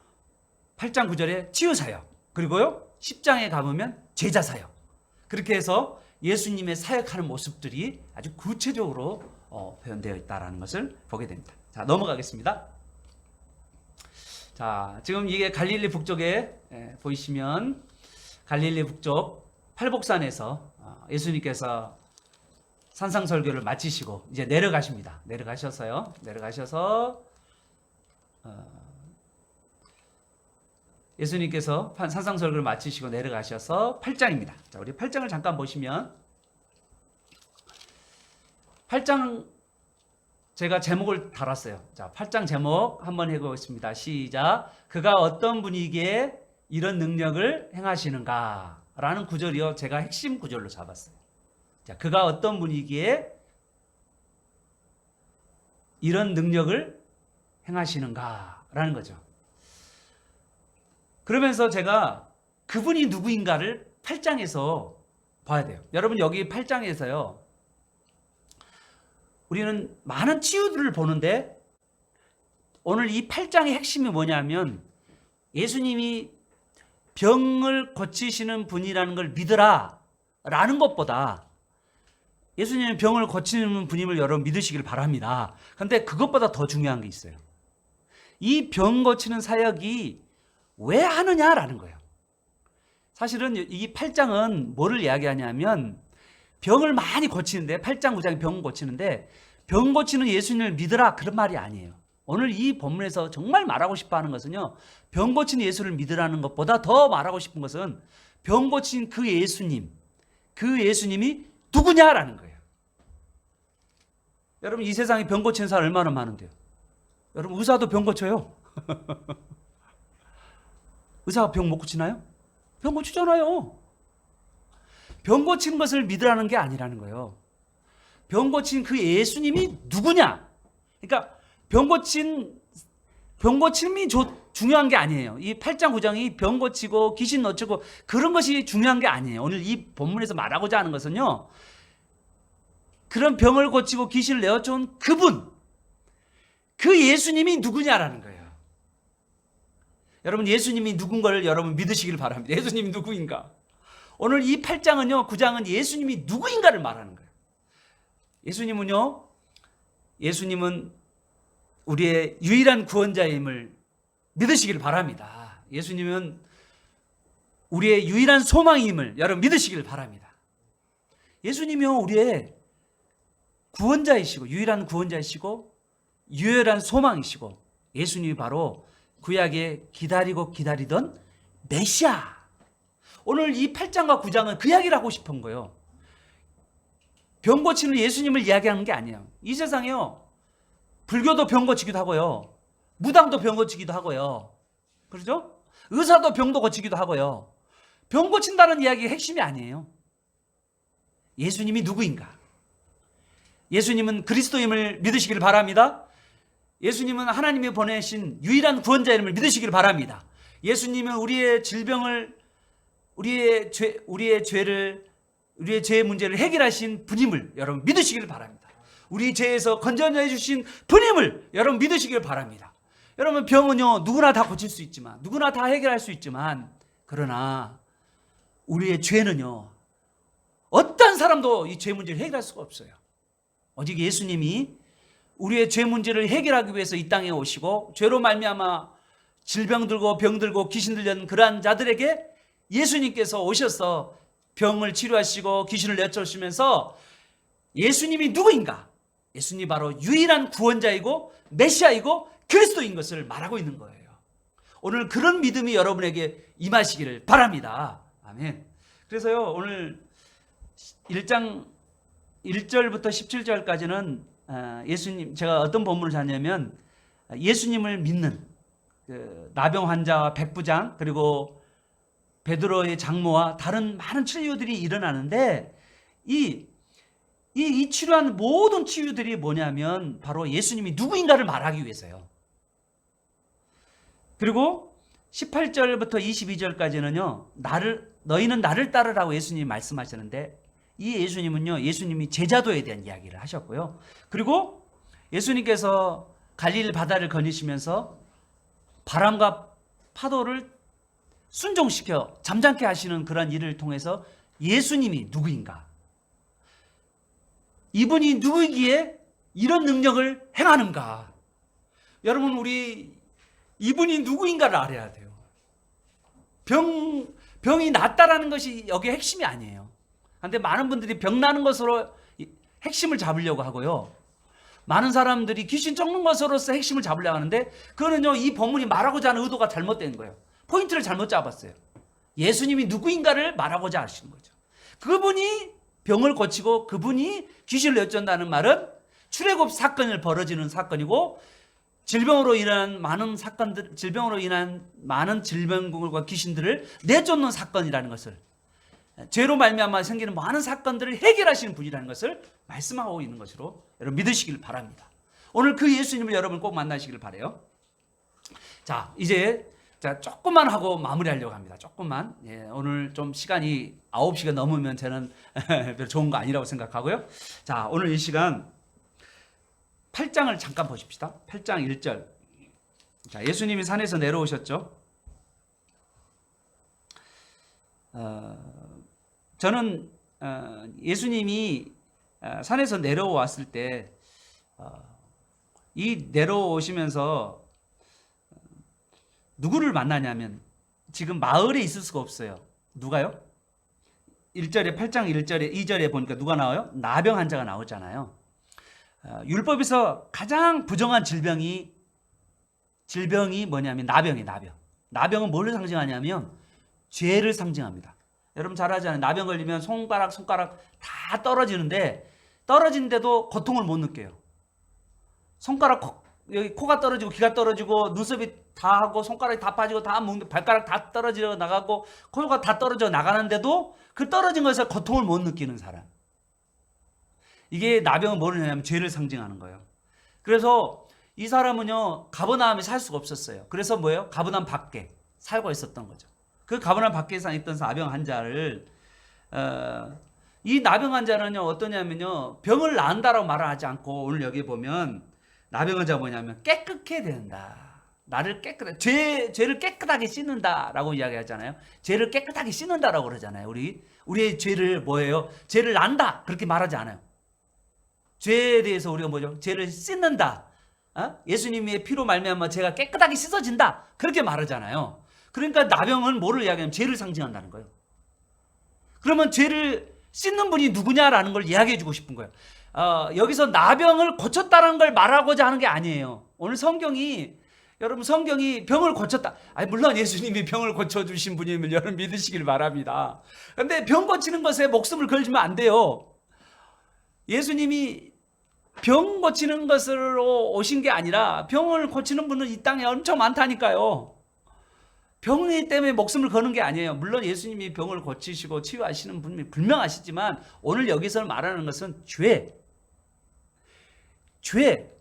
8장 9절에 치유 사역, 그리고요 10장에 가보면 제자 사역. 그렇게 해서 예수님의 사역하는 모습들이 아주 구체적으로 표현되어 있다는 것을 보게 됩니다. 자, 넘어가겠습니다. 자, 지금 이게 갈릴리 북쪽에 보이시면 갈릴리 북쪽 팔복산에서 예수님께서 산상설교를 마치시고 이제 내려가십니다. 내려가셔서 예수님께서 산상설교를 마치시고 내려가셔서 8장입니다. 자, 우리 8장을 잠깐 보시면 8장 제가 제목을 달았어요. 자, 8장 제목 한번 해보겠습니다. 시작. 그가 어떤 분이기에 이런 능력을 행하시는가 라는 구절이요. 제가 핵심 구절로 잡았어요. 자, 그가 어떤 분이기에 이런 능력을 행하시는가 라는 거죠. 그러면서 제가 그분이 누구인가를 8장에서 봐야 돼요. 여러분 여기 8장에서요. 우리는 많은 치유들을 보는데 오늘 이 8장의 핵심이 뭐냐면 예수님이 병을 고치시는 분이라는 걸 믿으라 라는 것보다 예수님은 병을 고치는 분임을 여러분 믿으시길 바랍니다. 그런데 그것보다 더 중요한 게 있어요. 이 병 고치는 사역이 왜 하느냐라는 거예요. 사실은 이 8장은 뭐를 이야기하냐면 병을 많이 고치는데 8장 9장이 병을 고치는데 병 고치는 예수님을 믿으라 그런 말이 아니에요. 오늘 이 본문에서 정말 말하고 싶어 하는 것은요. 병 고치는 예수를 믿으라는 것보다 더 말하고 싶은 것은 병 고친 그 예수님이 누구냐라는 거예요. 여러분 이 세상에 병 고치는 사람 얼마나 많은데요. 여러분 의사도 병 고쳐요. 의사가 병 못 고치나요? 병 고치잖아요. 병 고치는 것을 믿으라는 게 아니라는 거예요. 병 고친 그 예수님이 누구냐? 그러니까 병 고침이 중요한 게 아니에요. 이 8장 9장이 병 고치고 귀신 놓치고 그런 것이 중요한 게 아니에요. 오늘 이 본문에서 말하고자 하는 것은요. 그런 병을 고치고 귀신을 내어쫓은 그분, 그 예수님이 누구냐라는 거예요. 여러분 예수님이 누군가를 여러분 믿으시길 바랍니다. 예수님이 누구인가? 오늘 이 8장은요, 9장은 예수님이 누구인가를 말하는 거예요. 예수님은 우리의 유일한 구원자임을 믿으시길 바랍니다. 예수님은 우리의 유일한 소망임을 여러분 믿으시길 바랍니다. 예수님이요, 우리의 구원자이시고 유일한 구원자이시고 유일한 소망이시고 예수님이 바로 구약에 기다리던 메시아. 오늘 이 8장과 9장은 그 이야기를 하고 싶은 거예요. 병 고치는 예수님을 이야기하는 게 아니에요. 이 세상에요. 불교도 병 고치기도 하고요. 무당도 병 고치기도 하고요. 그렇죠? 의사도 병도 고치기도 하고요. 병 고친다는 이야기의 핵심이 아니에요. 예수님이 누구인가? 예수님은 그리스도임을 믿으시길 바랍니다. 예수님은 하나님이 보내신 유일한 구원자임을 믿으시길 바랍니다. 예수님은 우리의 질병을, 우리의 죄의 문제를 해결하신 분임을 여러분 믿으시길 바랍니다. 우리 죄에서 건져내 주신 분임을 여러분 믿으시길 바랍니다. 여러분 병은요 누구나 다 고칠 수 있지만, 누구나 다 해결할 수 있지만, 그러나 우리의 죄는요 어떤 사람도 이 죄 문제를 해결할 수가 없어요. 오직 예수님이 우리의 죄 문제를 해결하기 위해서 이 땅에 오시고 죄로 말미암아 질병 들고 병 들고 귀신 들려는 그러한 자들에게 예수님께서 오셔서 병을 치료하시고 귀신을 내쫓으시면서 예수님이 누구인가? 예수님이 바로 유일한 구원자이고 메시아이고 그리스도인 것을 말하고 있는 거예요. 오늘 그런 믿음이 여러분에게 임하시기를 바랍니다. 아멘. 그래서요 오늘 1장 1절부터 17절까지는 예수님, 제가 어떤 본문을 찾냐면 예수님을 믿는 나병 환자와 백부장 그리고 베드로의 장모와 다른 많은 치유들이 일어나는데 이 치료한 모든 치유들이 뭐냐면 바로 예수님이 누구인가를 말하기 위해서요. 그리고 18절부터 22절까지는요 너희는 나를 따르라고 예수님이 말씀하셨는데 이 예수님은요 예수님이 제자도에 대한 이야기를 하셨고요. 그리고 예수님께서 갈릴리 바다를 거니시면서 바람과 파도를 순종시켜 잠잠케 하시는 그런 일을 통해서 예수님이 누구인가? 이분이 누구이기에 이런 능력을 행하는가? 여러분, 우리 이분이 누구인가를 알아야 돼요. 병이 낫다라는 것이 여기에 핵심이 아니에요. 그런데 많은 분들이 병 나는 것으로 핵심을 잡으려고 하고요. 많은 사람들이 귀신 쫓는 것으로서 핵심을 잡으려고 하는데, 그거는요, 이 본문이 말하고자 하는 의도가 잘못된 거예요. 포인트를 잘못 잡았어요. 예수님이 누구인가를 말하고자 하시는 거죠. 그분이 병을 고치고 그분이 귀신을 내쫓는다는 말은 출애굽 사건을 벌어지는 사건이고, 질병으로 인한 많은 사건들, 질병으로 인한 많은 질병과 귀신들을 내쫓는 사건이라는 것을, 죄로 말미암아 생기는 많은 사건들을 해결하시는 분이라는 것을 말씀하고 있는 것으로 여러분 믿으시길 바랍니다. 오늘 그 예수님을 여러분 꼭 만나시길 바라요. 자, 이제 조금만 하고 마무리하려고 합니다. 조금만. 예, 오늘 좀 시간이 9시가 넘으면 저는 별로 좋은 거 아니라고 생각하고요. 자, 오늘 이 시간 8장을 잠깐 보십시다. 8장 1절. 자, 예수님이 산에서 내려오셨죠. 저는 예수님이 산에서 내려왔을 때 이 내려오시면서 누구를 만나냐면 지금 마을에 있을 수가 없어요. 누가요? 1절에 8장 1절에 2절에 보니까 누가 나와요? 나병 환자가 나오잖아요. 율법에서 가장 부정한 질병이 뭐냐면 나병이에요. 나병은 뭘 상징하냐면 죄를 상징합니다. 여러분 잘 아잖아요. 나병 걸리면 손가락 다 떨어지는데도 고통을 못 느껴요. 손가락 여기 코가 떨어지고 귀가 떨어지고 눈썹이 다 하고 손가락이 다 빠지고 다 발가락 다 떨어져 나가고 코가 다 떨어져 나가는데도 그 떨어진 것에서 고통을 못 느끼는 사람. 이게 나병은 뭐냐면 죄를 상징하는 거예요. 그래서 이 사람은요, 가버나움에 살 수가 없었어요. 그래서 뭐예요? 가버나움 밖에 살고 있었던 거죠. 그 가버나움 밖에 있던 나병 환자를 이 나병 환자는요 어떠냐면요, 병을 나은다라고 말을 하지 않고 오늘 여기 보면 나병 환자가 뭐냐면 깨끗해야 된다. 죄를 깨끗하게 씻는다라고 이야기하잖아요. 죄를 깨끗하게 씻는다라고 그러잖아요. 우리의 죄를 뭐예요? 죄를 난다 그렇게 말하지 않아요. 죄에 대해서 우리가 뭐죠? 죄를 씻는다. 예수님의 피로 말미암아 죄가 깨끗하게 씻어진다 그렇게 말하잖아요. 그러니까 나병은 뭐를 이야기하면 죄를 상징한다는 거예요. 그러면 죄를 씻는 분이 누구냐라는 걸 이야기해 주고 싶은 거예요. 여기서 나병을 고쳤다는 걸 말하고자 하는 게 아니에요. 오늘 성경이 병을 고쳤다. 물론 예수님이 병을 고쳐주신 분이면 여러분 믿으시길 바랍니다. 그런데 병 고치는 것에 목숨을 걸지면 안 돼요. 예수님이 병 고치는 것으로 오신 게 아니라 병을 고치는 분은 이 땅에 엄청 많다니까요. 병이 때문에 목숨을 거는 게 아니에요. 물론 예수님이 병을 고치시고 치유하시는 분이 분명하시지만 오늘 여기서 말하는 것은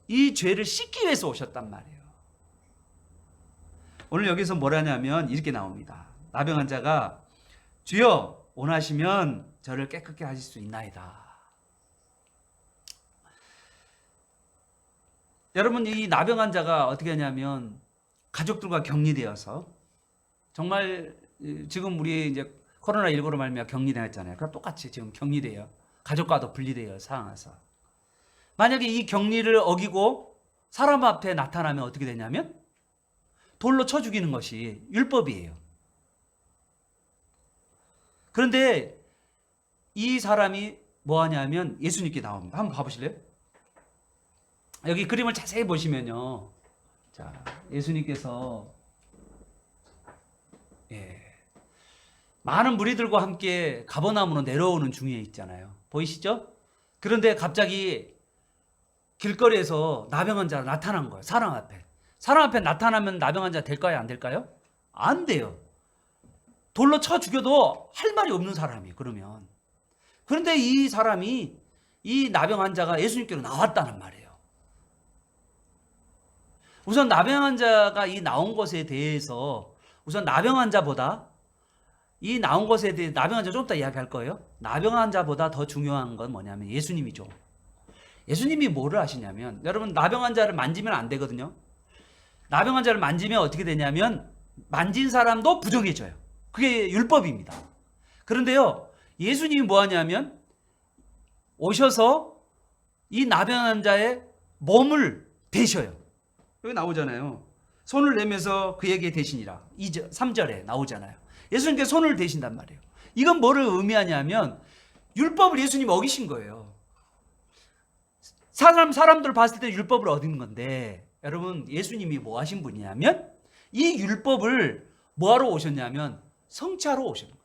이 죄를 씻기 위해서 오셨단 말이에요. 오늘 여기서 뭐라냐면 이렇게 나옵니다. 나병 환자가 주여 원하시면 저를 깨끗게 하실 수 있나이다. 여러분, 이 나병 환자가 어떻게 하냐면 가족들과 격리되어서 정말 지금 우리 이제 코로나19로 말미암아 격리되었잖아요. 그럼 똑같이 지금 격리돼요. 가족과도 분리돼요. 상황에서. 만약에 이 격리를 어기고 사람 앞에 나타나면 어떻게 되냐면 돌로 쳐 죽이는 것이 율법이에요. 그런데 이 사람이 뭐 하냐면 예수님께 나옵니다. 한번 봐보실래요? 여기 그림을 자세히 보시면요. 자, 예수님께서 많은 무리들과 함께 가버나움으로 내려오는 중에 있잖아요. 보이시죠? 그런데 갑자기 길거리에서 나병 환자가 나타난 거예요. 사람 앞에 나타나면 나병 환자 될까요? 안 될까요? 안 돼요. 돌로 쳐 죽여도 할 말이 없는 사람이 그러면. 그런데 이 사람이 이 나병 환자가 예수님께로 나왔다는 말이에요. 우선 나병 환자가 이 나온 것에 대해서 우선 나병 환자보다 이 나온 것에 대해 나병 환자 좀 이따 이야기할 거예요. 나병 환자보다 더 중요한 건 뭐냐면 예수님이죠. 예수님이 뭐를 하시냐면, 여러분 나병 환자를 만지면 안 되거든요. 나병 환자를 만지면 어떻게 되냐면 만진 사람도 부정해져요. 그게 율법입니다. 그런데요, 예수님이 뭐 하냐면 오셔서 이 나병 환자의 몸을 대셔요. 여기 나오잖아요. 손을 내면서 그에게 대시니라. 3절에 나오잖아요. 예수님께 손을 대신단 말이에요. 이건 뭐를 의미하냐면 율법을 예수님이 어기신 거예요. 사람들 봤을 때 율법을 어기는 건데, 여러분 예수님이 뭐 하신 분이냐면 이 율법을 뭐하러 오셨냐면 성취하러 오셨는 거예요.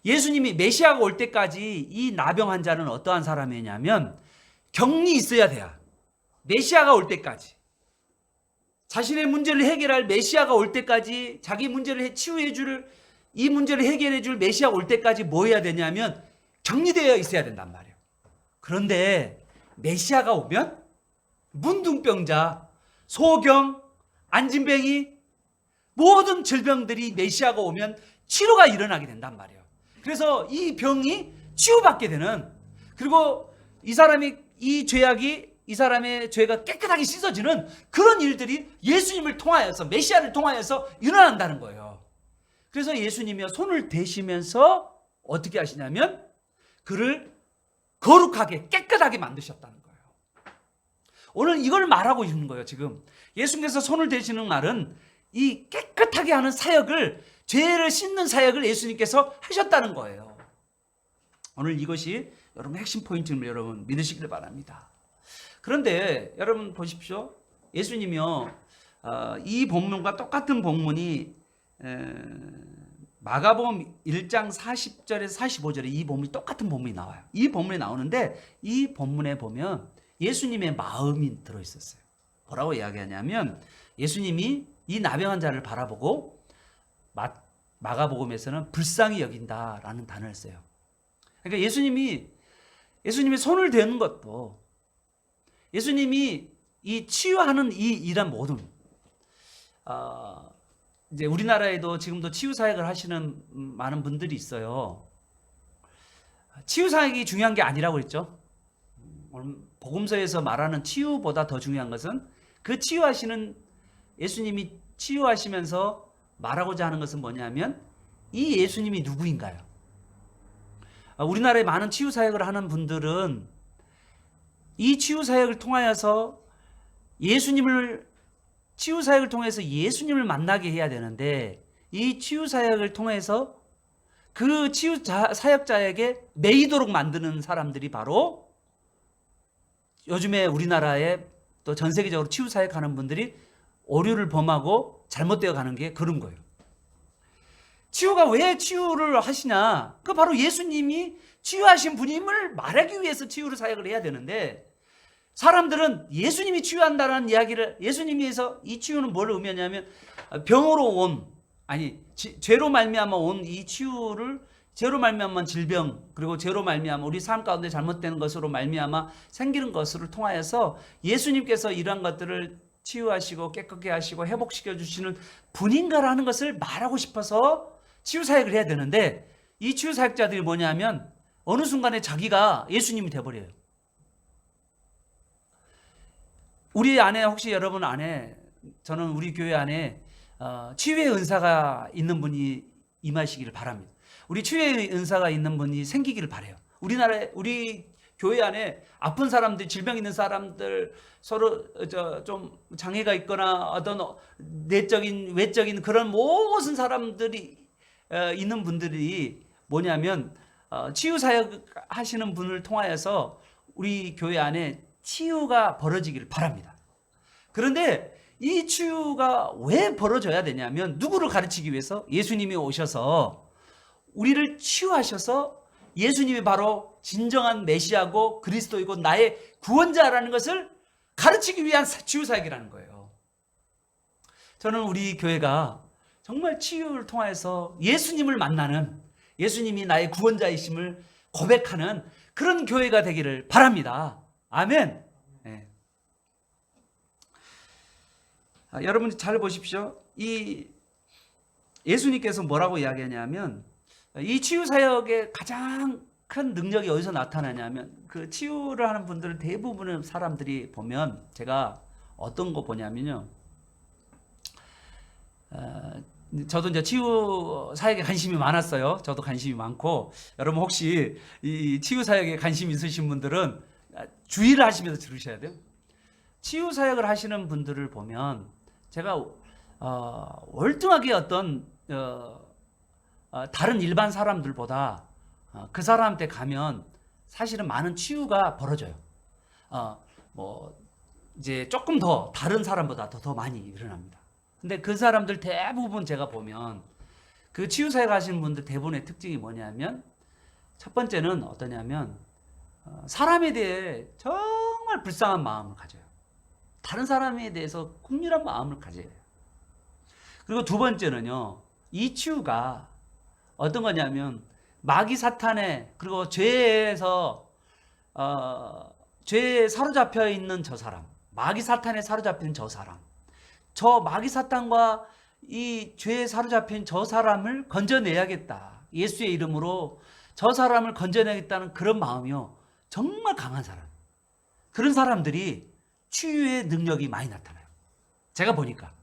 예수님이 메시아가 올 때까지 이 나병 환자는 어떠한 사람이냐면 격리 있어야 돼요. 메시아가 올 때까지, 자신의 문제를 해결할 메시아가 올 때까지, 자기 문제를 치유해 줄, 이 문제를 해결해 줄 메시아가 올 때까지 뭐 해야 되냐면 격리되어 있어야 된단 말이에요. 그런데 메시아가 오면 문둥병자, 소경, 안진뱅이, 모든 질병들이 메시아가 오면 치료가 일어나게 된단 말이에요. 그래서 이 병이 치유받게 되는, 그리고 이 사람이 이 죄악이, 이 사람의 죄가 깨끗하게 씻어지는 그런 일들이 예수님을 통하여서, 메시아를 통하여서 일어난다는 거예요. 그래서 예수님이 손을 대시면서 어떻게 하시냐면 그를 거룩하게 깨끗하게 만드셨다는 거예요. 오늘 이걸 말하고 있는 거예요. 지금 예수님께서 손을 대시는 말은 이 깨끗하게 하는 사역을, 죄를 씻는 사역을 예수님께서 하셨다는 거예요. 오늘 이것이 여러분 핵심 포인트를 여러분 믿으시길 바랍니다. 그런데 여러분 보십시오. 예수님이요, 이 본문과 똑같은 본문이 마가복음 1장 40절에서 45절에 이 본문이 똑같은 본문이 나와요. 이 본문이 나오는데 이 본문에 보면 예수님의 마음이 들어있었어요. 뭐라고 이야기하냐면 예수님이 이 나병 환자를 바라보고 마가복음에서는 불쌍히 여긴다라는 단어를 써요. 그러니까 예수님이 손을 대는 것도, 예수님이 이 치유하는 이 일한 모든, 이제 우리나라에도 지금도 치유 사역을 하시는 많은 분들이 있어요. 치유 사역이 중요한 게 아니라고 했죠. 복음서에서 말하는 치유보다 더 중요한 것은 그 치유하시는, 예수님이 치유하시면서 말하고자 하는 것은 뭐냐면 이 예수님이 누구인가요? 우리나라에 많은 치유 사역을 하는 분들은 이 치유 사역을 통하여서 치유 사역을 통해서 예수님을 만나게 해야 되는데, 이 치유 사역을 통해서 그 치유 사역자에게 매이도록 만드는 사람들이 바로 요즘에 우리나라에 또 전 세계적으로 치유 사역하는 분들이 오류를 범하고 잘못되어 가는 게 그런 거예요. 치유가 왜 치유를 하시냐? 그 바로 예수님이 치유하신 분임을 말하기 위해서 치유를 사역을 해야 되는데, 사람들은 예수님이 치유한다는 이야기를, 예수님에서 이 치유는 뭘 의미하냐면 병으로 온, 아니 죄로 말미암아 온 이 치유를, 죄로 말미암아 질병, 그리고 죄로 말미암아 우리 삶 가운데 잘못되는 것으로 말미암아 생기는 것을 통하여서 예수님께서 이러한 것들을 치유하시고 깨끗게 하시고 회복시켜 주시는 분인가라는 것을 말하고 싶어서 치유 사역을 해야 되는데, 이 치유 사역자들이 뭐냐면 어느 순간에 자기가 예수님이 돼버려요. 우리 안에, 혹시 여러분 안에, 저는 우리 교회 안에 치유의 은사가 있는 분이 임하시기를 바랍니다. 우리 치유의 은사가 있는 분이 생기기를 바라요. 우리 교회 안에 아픈 사람들, 질병 있는 사람들, 서로 좀 장애가 있거나 어떤 내적인 외적인 그런 모든 사람들이 있는 분들이 뭐냐면 치유 사역 하시는 분을 통하여서 우리 교회 안에 치유가 벌어지기를 바랍니다. 그런데 이 치유가 왜 벌어져야 되냐면 누구를 가르치기 위해서? 예수님이 오셔서 우리를 치유하셔서 예수님이 바로 진정한 메시아고 그리스도이고 나의 구원자라는 것을 가르치기 위한 치유 사역이라는 거예요. 저는 우리 교회가 정말 치유를 통해서 예수님을 만나는, 예수님이 나의 구원자이심을 고백하는 그런 교회가 되기를 바랍니다. 아멘. 네. 여러분 잘 보십시오. 이 예수님께서 뭐라고 이야기하냐면 이 치유 사역의 가장 큰 능력이 어디서 나타나냐면 그 치유를 하는 분들 대부분의 사람들이 보면 제가 어떤 거 보냐면요. 저도 이제 치유 사역에 관심이 많았어요. 저도 관심이 많고 여러분 혹시 이 치유 사역에 관심 있으신 분들은 주의를 하시면서 들으셔야 돼요. 치유 사역을 하시는 분들을 보면 제가 월등하게 어떤 다른 일반 사람들보다 그 사람한테 가면 사실은 많은 치유가 벌어져요. 뭐 이제 조금 더 다른 사람보다 더 많이 일어납니다. 근데 그 사람들 대부분 제가 보면 그 치유 사역 하시는 분들 대부분의 특징이 뭐냐면 첫 번째는 어떠냐면 사람에 대해 정말 불쌍한 마음을 가져요. 다른 사람에 대해서 긍휼한 마음을 가져요. 그리고 두 번째는요, 이 치유가 어떤 거냐면 마귀 사탄에 그리고 죄에서 죄에 사로잡혀 있는 저 사람, 마귀 사탄에 사로잡힌 저 사람, 저 마귀 사탄과 이 죄에 사로잡힌 저 사람을 건져내야겠다. 예수의 이름으로 저 사람을 건져내겠다는 그런 마음이요. 정말 강한 사람. 그런 사람들이 치유의 능력이 많이 나타나요. 제가 보니까.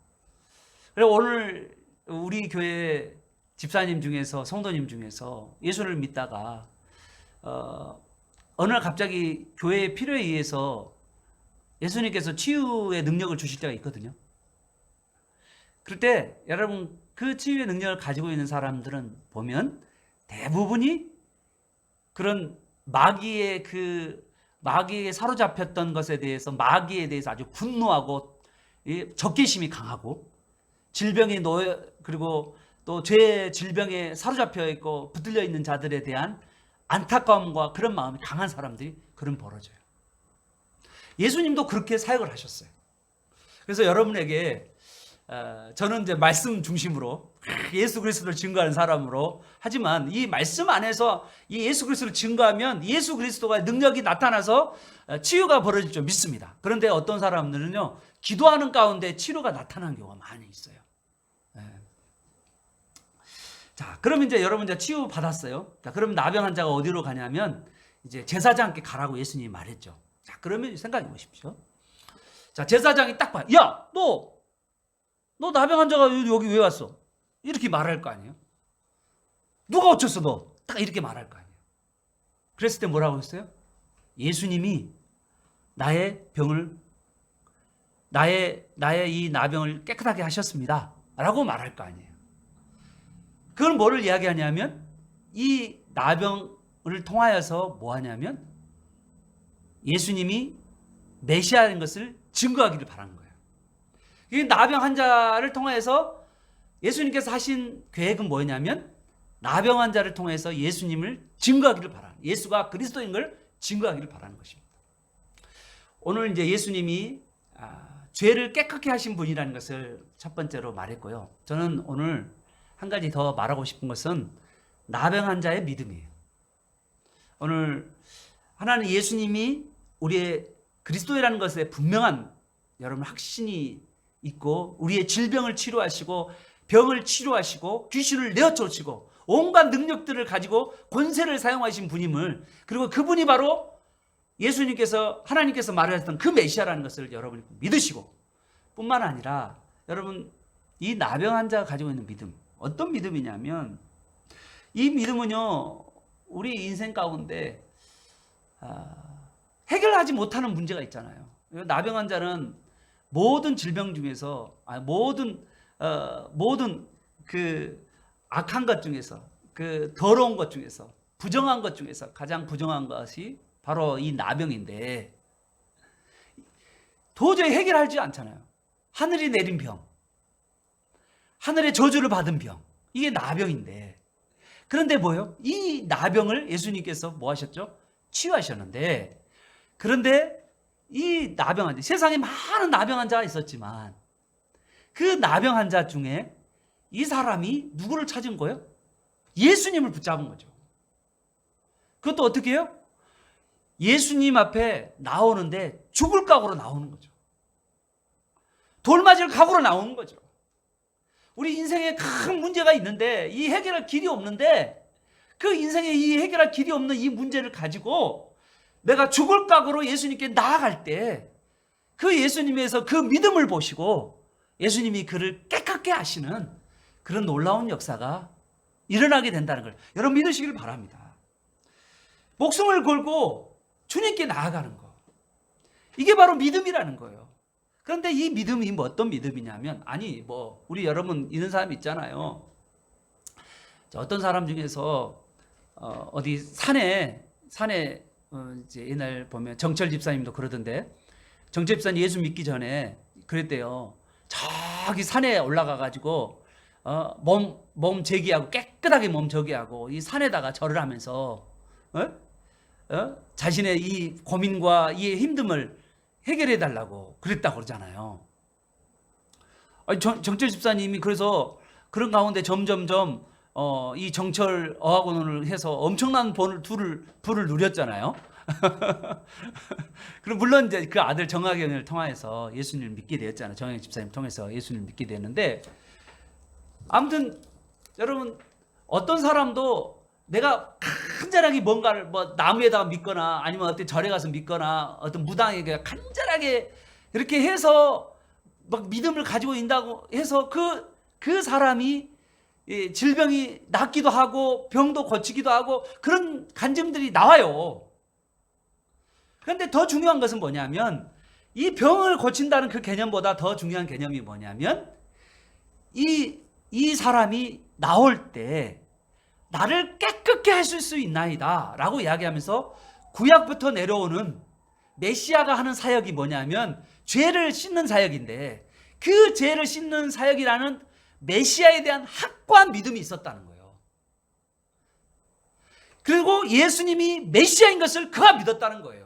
그리고 오늘 우리 교회 집사님 중에서 성도님 중에서 예수를 믿다가 어느 날 갑자기 교회의 필요에 의해서 예수님께서 치유의 능력을 주실 때가 있거든요. 그럴 때 여러분 그 치유의 능력을 가지고 있는 사람들은 보면 대부분이 그런 마귀에 사로잡혔던 것에 대해서 마귀에 대해서 아주 분노하고 적개심이 강하고 질병에 그리고 또 죄의 질병에 사로잡혀 있고 붙들려 있는 자들에 대한 안타까움과 그런 마음이 강한 사람들이 그런 벌어져요. 예수님도 그렇게 사역을 하셨어요. 그래서 여러분에게 저는 이제 말씀 중심으로 예수 그리스도를 증거하는 사람으로 하지만 이 말씀 안에서 이 예수 그리스도를 증거하면 예수 그리스도가 능력이 나타나서 치유가 벌어질 줄 믿습니다. 그런데 어떤 사람들은요 기도하는 가운데 치료가 나타나는 경우가 많이 있어요. 자, 그럼 이제 여러분 이제 치유 받았어요. 자, 그럼 나병 환자가 어디로 가냐면 이제 제사장께 가라고 예수님이 말했죠. 자, 그러면 생각해 보십시오. 자, 제사장이 딱 봐. 야, 너 나병 환자가 여기 왜 왔어? 이렇게 말할 거 아니에요? 누가 어쩌어 너? 딱 이렇게 말할 거 아니에요? 그랬을 때 뭐라고 했어요? 예수님이 나의 이 나병을 깨끗하게 하셨습니다. 라고 말할 거 아니에요? 그건 뭐를 이야기하냐면 이 나병을 통하여서 뭐 하냐면 예수님이 메시아인 것을 증거하기를 바라는 거예요. 이 나병 환자를 통해서 예수님께서 하신 계획은 뭐냐면 나병 환자를 통해서 예수님을 증거하기를 바라는, 예수가 그리스도인 걸 증거하기를 바라는 것입니다. 오늘 이제 예수님이 죄를 깨끗게 하신 분이라는 것을 첫 번째로 말했고요. 저는 오늘 한 가지 더 말하고 싶은 것은 나병 환자의 믿음이에요. 오늘 하나님 예수님이 우리의 그리스도라는 것에 분명한 여러분 확신이 있고 우리의 질병을 치료하시고 병을 치료하시고 귀신을 내어쫓으시고 온갖 능력들을 가지고 권세를 사용하신 분임을, 그리고 그분이 바로 예수님께서 하나님께서 말하셨던 그 메시아라는 것을 여러분이 믿으시고 뿐만 아니라 여러분 이 나병 환자가 가지고 있는 믿음, 어떤 믿음이냐면 이 믿음은요 우리 인생 가운데 해결하지 못하는 문제가 있잖아요. 나병 환자는 모든 질병 중에서 모든 그 악한 것 중에서 그 더러운 것 중에서 부정한 것 중에서 가장 부정한 것이 바로 이 나병인데 도저히 해결하지 않잖아요. 하늘이 내린 병, 하늘의 저주를 받은 병, 이게 나병인데, 그런데 뭐예요? 이 나병을 예수님께서 뭐 하셨죠? 치유하셨는데, 그런데 이 나병 환자, 세상에 많은 나병 환자가 있었지만 그 나병 환자 중에 이 사람이 누구를 찾은 거예요? 예수님을 붙잡은 거죠. 그것도 어떻게 해요? 예수님 앞에 나오는데 죽을 각오로 나오는 거죠. 돌 맞을 각오로 나오는 거죠. 우리 인생에 큰 문제가 있는데 이 해결할 길이 없는데 그 인생에 이 해결할 길이 없는 이 문제를 가지고 내가 죽을 각오로 예수님께 나아갈 때 그 예수님에서 그 믿음을 보시고 예수님이 그를 깨끗게 하시는 그런 놀라운 역사가 일어나게 된다는 걸 여러분 믿으시길 바랍니다. 목숨을 걸고 주님께 나아가는 거, 이게 바로 믿음이라는 거예요. 그런데 이 믿음이 뭐 어떤 믿음이냐면, 아니 뭐 우리 여러분 이런 사람 있잖아요. 어떤 사람 중에서 어디 산에 이제 옛날 보면 정철 집사님도 그러던데, 정철 집사님 예수 믿기 전에 그랬대요. 저기 산에 올라가 가지고 몸 제기하고 깨끗하게 몸 저기하고 이 산에다가 절을 하면서 자신의 이 고민과 이 힘듦을 해결해 달라고 그랬다고 그러잖아요. 정철 집사님이 그래서 그런 가운데 점점점 이 정철 어학원을 해서 엄청난 부를 누렸잖아요. 그럼 물론 이제 그 아들 정학영을 통해서 예수님을 믿게 되었잖아요. 정학영 집사님 통해서 예수님을 믿게 되었는데, 아무튼 여러분 어떤 사람도 내가 간절하게 뭔가를 뭐 나무에다가 믿거나 아니면 어떤 절에 가서 믿거나 어떤 무당에게 간절하게 이렇게 해서 막 믿음을 가지고 있다고 해서 그 사람이 질병이 낫기도 하고 병도 고치기도 하고 그런 간증들이 나와요. 그런데 더 중요한 것은 뭐냐면, 이 병을 고친다는 그 개념보다 더 중요한 개념이 뭐냐면, 이 사람이 나올 때 나를 깨끗게 하실 수 있나이다 라고 이야기하면서 구약부터 내려오는 메시아가 하는 사역이 뭐냐면 죄를 씻는 사역인데, 그 죄를 씻는 사역이라는 메시아에 대한 확고한 믿음이 있었다는 거예요. 그리고 예수님이 메시아인 것을 그가 믿었다는 거예요.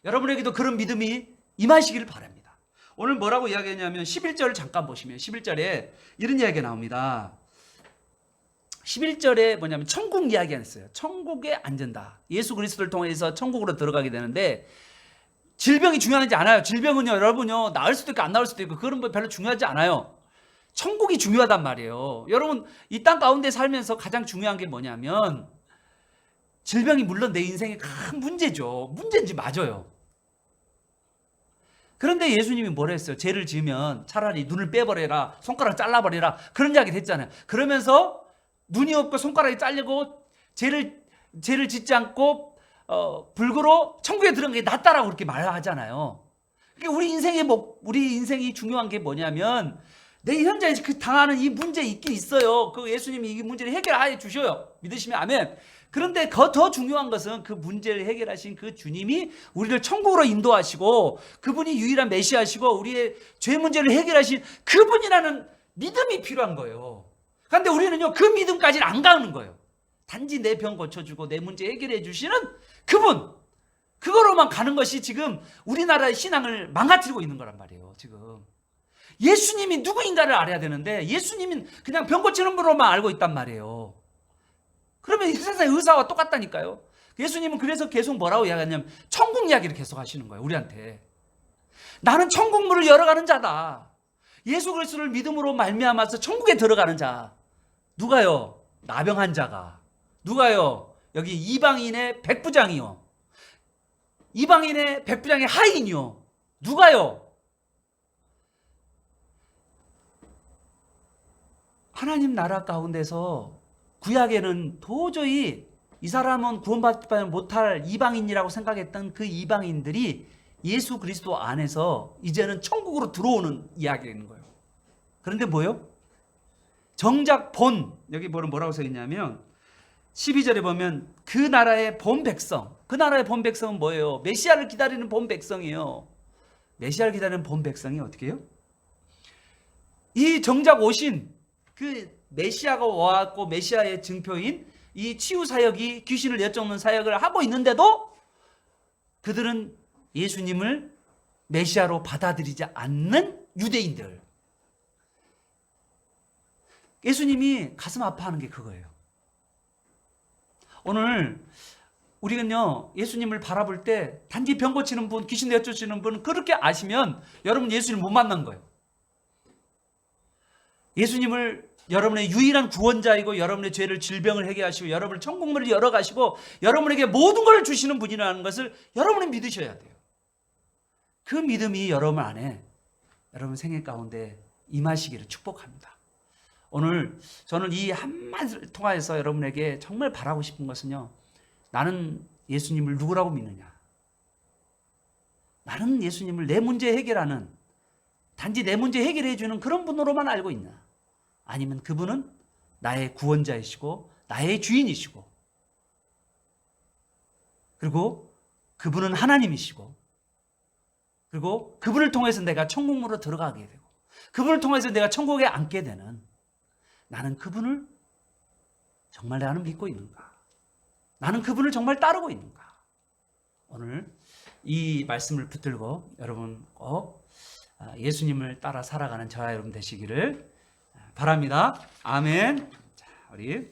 여러분에게도 그런 믿음이 임하시기를 바랍니다. 오늘 뭐라고 이야기했냐면 11절을 잠깐 보시면 11절에 이런 이야기가 나옵니다. 11절에 뭐냐면 천국 이야기가 있어요. 천국에 앉는다. 예수 그리스도를 통해서 천국으로 들어가게 되는데, 질병이 중요하지 않아요. 질병은요, 여러분요, 나을 수도 있고 안 나을 수도 있고 그런 거 별로 중요하지 않아요. 천국이 중요하단 말이에요. 여러분 이 땅 가운데 살면서 가장 중요한 게 뭐냐면, 질병이 물론 내 인생의 큰 문제죠. 문제인지 맞아요. 그런데 예수님이 뭐라 했어요? 죄를 지으면 차라리 눈을 빼버려라, 손가락 잘라버려라, 그런 이야기를 했잖아요. 그러면서 눈이 없고 손가락이 잘리고 죄를 짓지 않고 불구로 천국에 들어간 게 낫다라고 그렇게 말하잖아요. 그러니까 우리 인생이 중요한 게 뭐냐면, 내 현재 그 당하는 이 문제 있긴 있어요. 그 예수님이 이 문제를 해결해 주셔요. 믿으시면 아멘. 그런데 더 중요한 것은 그 문제를 해결하신 그 주님이 우리를 천국으로 인도하시고 그분이 유일한 메시아시고 우리의 죄 문제를 해결하신 그분이라는 믿음이 필요한 거예요. 그런데 우리는요, 그 믿음까지는 안 가는 거예요. 단지 내 병 고쳐주고 내 문제 해결해 주시는 그분, 그거로만 가는 것이 지금 우리나라의 신앙을 망가뜨리고 있는 거란 말이에요. 지금 예수님이 누구인가를 알아야 되는데, 예수님은 그냥 병 고치는 분으로만 알고 있단 말이에요. 그러면 이 세상의 의사와 똑같다니까요. 예수님은 그래서 계속 뭐라고 이야기하냐면 천국 이야기를 계속 하시는 거예요. 우리한테 나는 천국문을 열어가는 자다. 예수 그리스도를 믿음으로 말미암아서 천국에 들어가는 자. 누가요? 나병한 자가. 누가요? 여기 이방인의 백부장이요. 이방인의 백부장의 하인이요. 누가요? 하나님 나라 가운데서 구약에는 도저히 이 사람은 구원받지 못할 이방인이라고 생각했던 그 이방인들이 예수 그리스도 안에서 이제는 천국으로 들어오는 이야기가 있는 거예요. 그런데 뭐요? 정작 여기 뭐라고 써 있냐면 12절에 보면 그 나라의 본 백성, 그 나라의 본 백성은 뭐예요? 메시아를 기다리는 본 백성이에요. 메시아를 기다리는 본 백성이 어떻게 해요? 이 정작 오신 그 메시아가 와갖고 메시아의 증표인 이 치유 사역이 귀신을 내쫓는 사역을 하고 있는데도 그들은 예수님을 메시아로 받아들이지 않는 유대인들. 예수님이 가슴 아파하는 게 그거예요. 오늘 우리는요, 예수님을 바라볼 때 단지 병 고치는 분, 귀신 내쫓는 분 그렇게 아시면 여러분 예수님 못 만난 거예요. 예수님을 여러분의 유일한 구원자이고 여러분의 죄를 질병을 해결하시고 여러분을 천국문을 열어가시고 여러분에게 모든 걸 주시는 분이라는 것을 여러분이 믿으셔야 돼요. 그 믿음이 여러분 안에 여러분 생애 가운데 임하시기를 축복합니다. 오늘 저는 이 한마디를 통하여서 여러분에게 정말 바라고 싶은 것은요, 나는 예수님을 누구라고 믿느냐? 나는 예수님을 내 문제 해결하는, 단지 내 문제 해결해 주는 그런 분으로만 알고 있나? 아니면 그분은 나의 구원자이시고 나의 주인이시고, 그리고 그분은 하나님이시고, 그리고 그분을 통해서 내가 천국으로 들어가게 되고 그분을 통해서 내가 천국에 앉게 되는, 나는 그분을 정말 나는 믿고 있는가? 나는 그분을 정말 따르고 있는가? 오늘 이 말씀을 붙들고 여러분 꼭 예수님을 따라 살아가는 저와 여러분 되시기를 바랍니다. 아멘. 자, 우리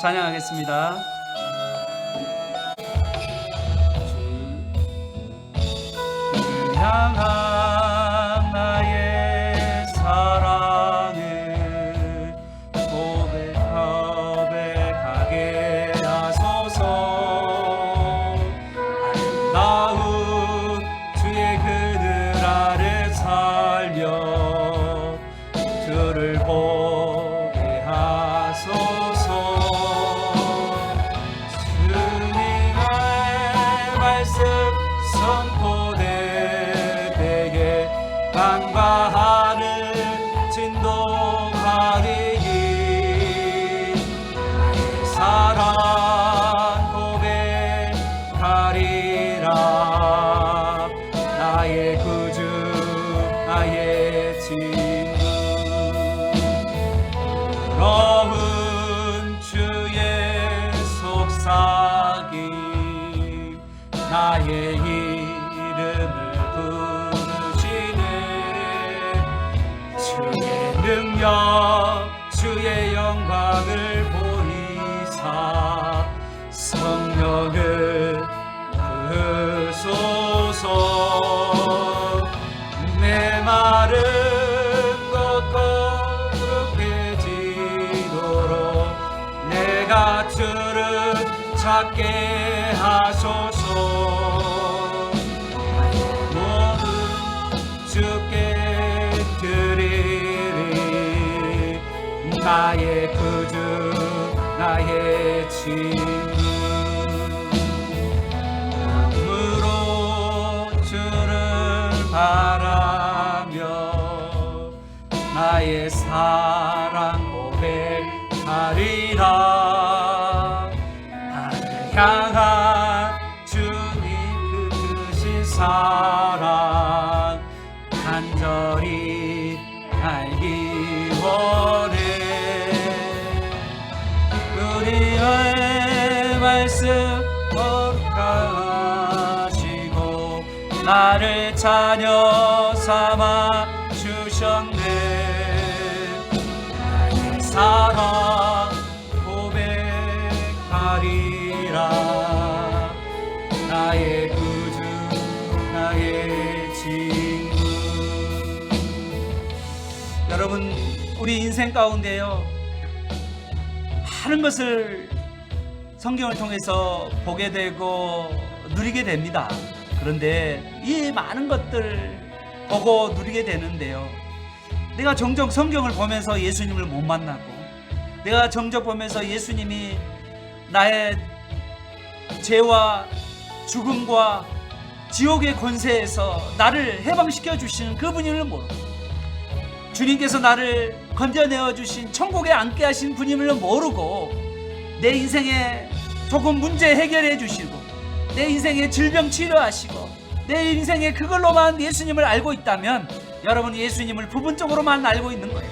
찬양하겠습니다. 주를 향한 나의 사랑을 고백하게 하소서. 아름다운 주의 그늘 아래 살며 주를 보게 하소서. 주님의 말씀 선포될 때에 강과 하늘 진동하리니 나의 사랑 고백하리라. 나의 구주 나의 친구 부러운 주의 속삭임 나의 이름을 부르시네. 주의 능력 주의 영광을 보이사 성령을 부으소서. 내 마른 곳 거룩해지도록 내가 주를 찾게 하소서. 모든 주께 드리리. 나의 구주 나의 친구 마음으로 주를 바라며 나의 사랑 고백하리라. 나를 향한 주님 그 크신 사랑 간절히 알기 원해. 우리의 말씀 거룩하시고 나를 자녀 삼아 주셨네. 나의 사랑 고백하리라. 나의 구주 나의 친구. 여러분, 우리 인생 가운데요, 많은 것을 성경을 통해서 보게 되고 누리게 됩니다. 그런데 이 많은 것들 보고 누리게 되는데요, 내가 종종 성경을 보면서 예수님을 못 만나고, 내가 종종 보면서 예수님이 나의 죄와 죽음과 지옥의 권세에서 나를 해방시켜 주시는 그분임을 모르고, 주님께서 나를 건져내어 주신 천국에 앉게 하신 분임을 모르고 내 인생에 조금 문제 해결해 주시고 내 인생에 질병 치료하시고 내 인생에 그걸로만 예수님을 알고 있다면 여러분 예수님을 부분적으로만 알고 있는 거예요.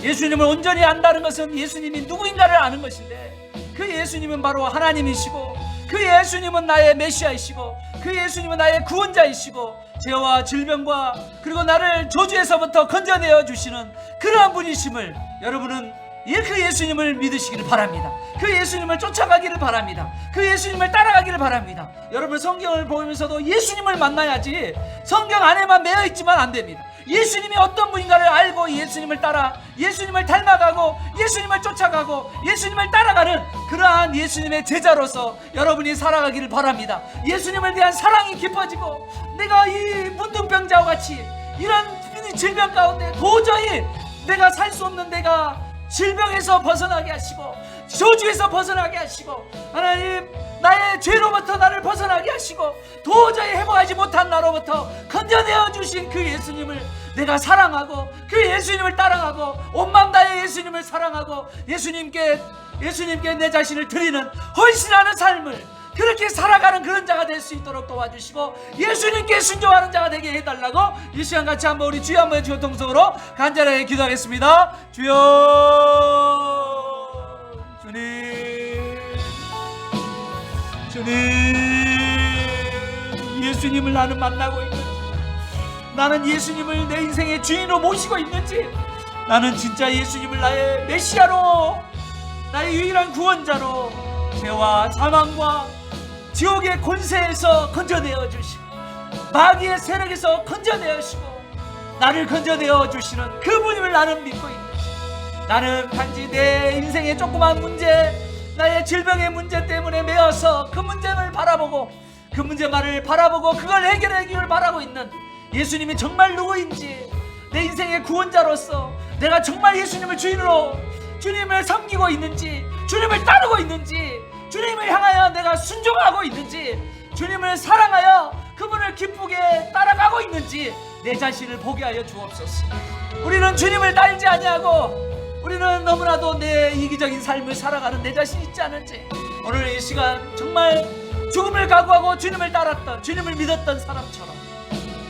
예수님을 온전히 안다는 것은 예수님이 누구인가를 아는 것인데, 그 예수님은 바로 하나님이시고 그 예수님은 나의 메시아이시고 그 예수님은 나의 구원자이시고 죄와 질병과 그리고 나를 저주에서부터 건져내어 주시는 그러한 분이심을 여러분은 그 예수님을 믿으시기를 바랍니다. 그 예수님을 쫓아가기를 바랍니다. 그 예수님을 따라가기를 바랍니다. 여러분, 성경을 보면서도 예수님을 만나야지 성경 안에만 매여 있지만 안 됩니다. 예수님이 어떤 분인가를 알고 예수님을 따라 예수님을 닮아가고 예수님을 쫓아가고 예수님을 따라가는 그러한 예수님의 제자로서 여러분이 살아가기를 바랍니다. 예수님을 대한 사랑이 깊어지고, 내가 이 문둥병자와 같이 이런 질병 가운데 도저히 내가 살 수 없는, 내가 질병에서 벗어나게 하시고 저주에서 벗어나게 하시고, 하나님 나의 죄로부터 나를 벗어나게 하시고 도저히 회복하지 못한 나로부터 건져내어 주신 그 예수님을 내가 사랑하고, 그 예수님을 따라가고, 온 맘 다해 예수님을 사랑하고 예수님께 내 자신을 드리는 헌신하는 삶을 그렇게 살아가는 그런 자가 될 수 있도록 도와주시고, 예수님께 순종하는 자가 되게 해달라고 이 시간 같이 한번 우리 주여 한번 주여 통성으로 간절하게 기도하겠습니다. 주여, 주님, 예수님을 나는 만나고 있는지, 나는 예수님을 내 인생의 주인으로 모시고 있는지, 나는 진짜 예수님을 나의 메시아로, 나의 유일한 구원자로 죄와 사망과 지옥의 권세에서 건져내어 주시고, 마귀의 세력에서 건져내어 주시고, 나를 건져내어 주시는 그분임을 나는 믿고 있는지, 나는 단지 내 인생의 조그만 문제, 나의 질병의 문제 때문에 매어서 그 문제를 바라보고, 그 문제만을 바라보고 그걸 해결하기를 바라고 있는 예수님이 정말 누구인지, 내 인생의 구원자로서 내가 정말 예수님을 주인으로 주님을 섬기고 있는지, 주님을 따르고 있는지, 주님을 향하여 내가 순종하고 있는지, 주님을 사랑하여 그분을 기쁘게 따라가고 있는지 내 자신을 보게 하여 주옵소서. 우리는 주님을 따르지 아니하고 우리는 너무나도 내 이기적인 삶을 살아가는 내 자신이 있지 않은지, 오늘 이 시간 정말 죽음을 각오하고 주님을 따랐던, 주님을 믿었던 사람처럼,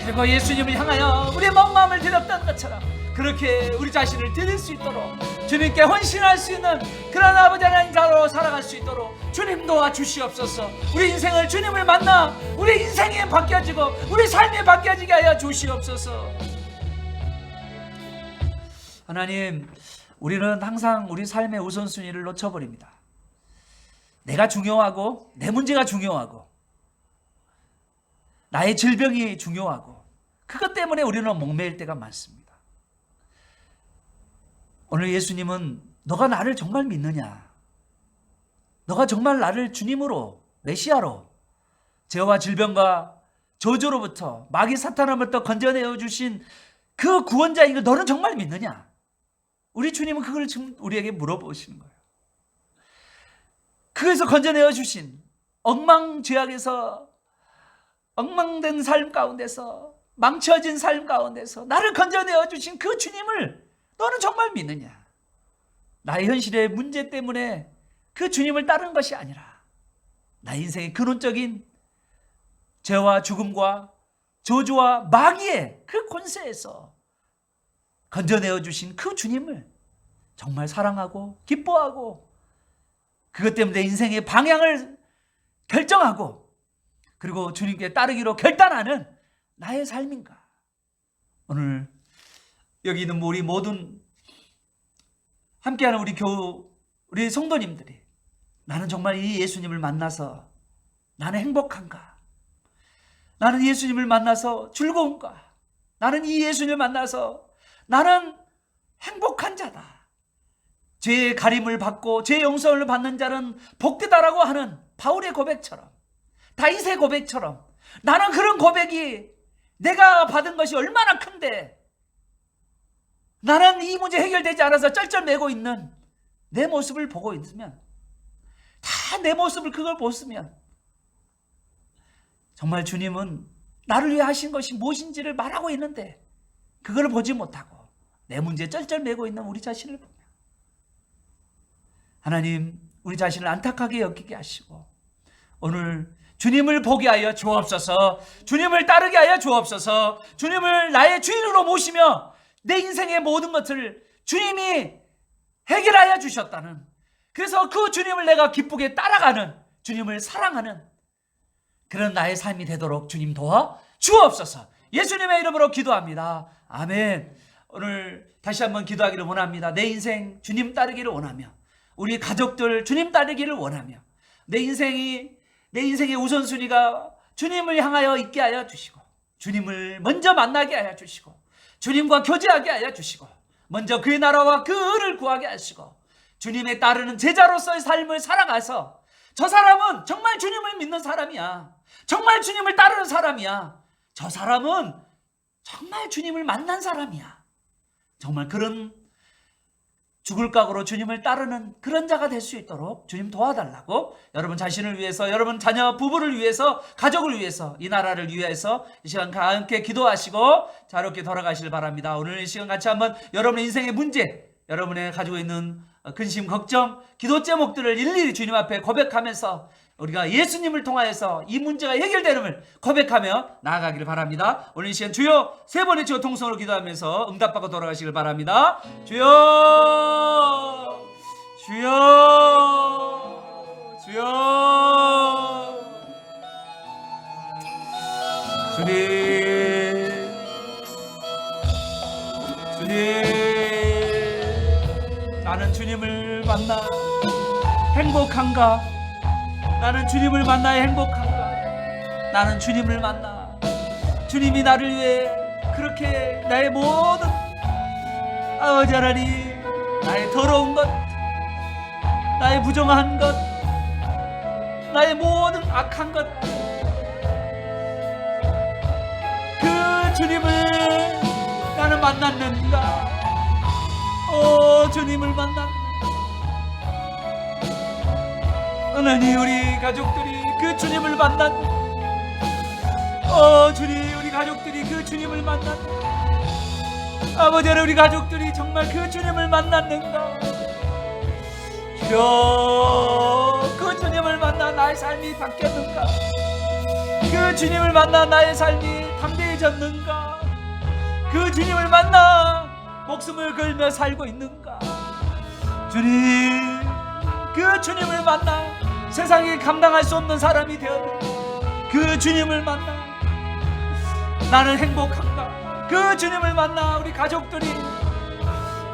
그리고 예수님을 향하여 우리의 먼 마음을 드렸던 것처럼 그렇게 우리 자신을 드릴 수 있도록, 주님께 헌신할 수 있는 그런 아버지 하나님 자로 살아갈 수 있도록 주님 도와주시옵소서. 우리 인생을 주님을 만나 우리 인생이 바뀌어지고 우리 삶이 바뀌어지게 하여 주시옵소서. 하나님, 우리는 항상 우리 삶의 우선순위를 놓쳐버립니다. 내가 중요하고, 내 문제가 중요하고, 나의 질병이 중요하고, 그것 때문에 우리는 목매일 때가 많습니다. 오늘 예수님은 너가 나를 정말 믿느냐? 너가 정말 나를 주님으로, 메시아로, 죄와 질병과 저주로부터, 마귀 사탄으로부터 건져내어 주신 그 구원자인 거 너는 정말 믿느냐? 우리 주님은 그걸 지금 우리에게 물어보시는 거예요. 그래서 건져내어 주신 엉망죄악에서, 엉망된 삶 가운데서, 망쳐진 삶 가운데서 나를 건져내어 주신 그 주님을 너는 정말 믿느냐? 나의 현실의 문제 때문에 그 주님을 따르는 것이 아니라 나의 인생의 근원적인 죄와 죽음과 저주와 마귀의 그 권세에서 건져내어 주신 그 주님을 정말 사랑하고 기뻐하고, 그것 때문에 내 인생의 방향을 결정하고 그리고 주님께 따르기로 결단하는 나의 삶인가? 오늘 여기 있는 우리 모든 함께하는 우리 성도님들이, 나는 정말 이 예수님을 만나서 나는 행복한가? 나는 예수님을 만나서 즐거운가? 나는 이 예수님을 만나서 나는 행복한 자다. 죄의 가림을 받고 죄의 용서를 받는 자는 복되다라고 하는 바울의 고백처럼, 다윗의 고백처럼, 나는 그런 고백이 내가 받은 것이 얼마나 큰데, 나는 이 문제 해결되지 않아서 쩔쩔매고 있는 내 모습을 보고 있으면, 다 내 모습을 그걸 보시면 정말 주님은 나를 위해 하신 것이 무엇인지를 말하고 있는데 그걸 보지 못하고 내 문제에 쩔쩔매고 있는 우리 자신을 보며, 하나님 우리 자신을 안타깝게 여기게 하시고 오늘 주님을 보게 하여 주옵소서. 주님을 따르게 하여 주옵소서. 주님을 나의 주인으로 모시며 내 인생의 모든 것을 주님이 해결하여 주셨다는, 그래서 그 주님을 내가 기쁘게 따라가는, 주님을 사랑하는 그런 나의 삶이 되도록 주님 도와 주옵소서. 예수님의 이름으로 기도합니다. 아멘. 오늘 다시 한번 기도하기를 원합니다. 내 인생 주님 따르기를 원하며, 우리 가족들 주님 따르기를 원하며, 내 인생의 우선순위가 주님을 향하여 있게 하여 주시고, 주님을 먼저 만나게 하여 주시고, 주님과 교제하게 하여 주시고, 먼저 그의 나라와 그 의를 구하게 하시고, 주님에 따르는 제자로서의 삶을 살아가서 저 사람은 정말 주님을 믿는 사람이야, 정말 주님을 따르는 사람이야, 저 사람은 정말 주님을 만난 사람이야, 정말 그런 죽을 각오로 주님을 따르는 그런 자가 될 수 있도록 주님 도와달라고, 여러분 자신을 위해서, 여러분 자녀 부부를 위해서, 가족을 위해서, 이 나라를 위해서 이 시간 함께 기도하시고 자유롭게 돌아가시길 바랍니다. 오늘 이 시간 같이 한번 여러분의 인생의 문제, 여러분의 가지고 있는 근심, 걱정, 기도 제목들을 일일이 주님 앞에 고백하면서 우리가 예수님을 통하여서 이 문제가 해결되는을 고백하며 나아가기를 바랍니다. 오늘 이 시간 주여 세 번의 주여 통성으로 기도하면서 응답받고 돌아가시길 바랍니다. 주여, 주여, 주여. 주님, 주님, 나는 주님을 만나 행복한가? 나는 주님을 만나야 행복한가? 나는 주님을 만나, 주님이 나를 위해 그렇게 나의 모든 아버지 하나님, 나의 더러운 것, 나의 부정한 것, 나의 모든 악한 것, 그 주님을 나는 만났는가? 주님을 만났는가? 하나님, 우리 가족들이 그 주님을 만났는가? 주님, 우리 가족들이 그 주님을 만났는가? 아버지 하나님, 우리 가족들이 정말 그 주님을 만났는가? 주여, 그 주님을 만나 나의 삶이 바뀌었는가? 그 주님을 만나 나의 삶이 담대해졌는가? 그 주님을 만나 목숨을 걸며 살고 있는가? 주님, 그 주님을 만나 세상에 감당할 수 없는 사람이 되었는가? 그 주님을 만나 나는 행복한가? 그 주님을 만나 우리 가족들이,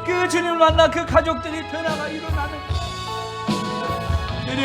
그 주님을 만나 그 가족들이 변화가 일어나는가? 주님,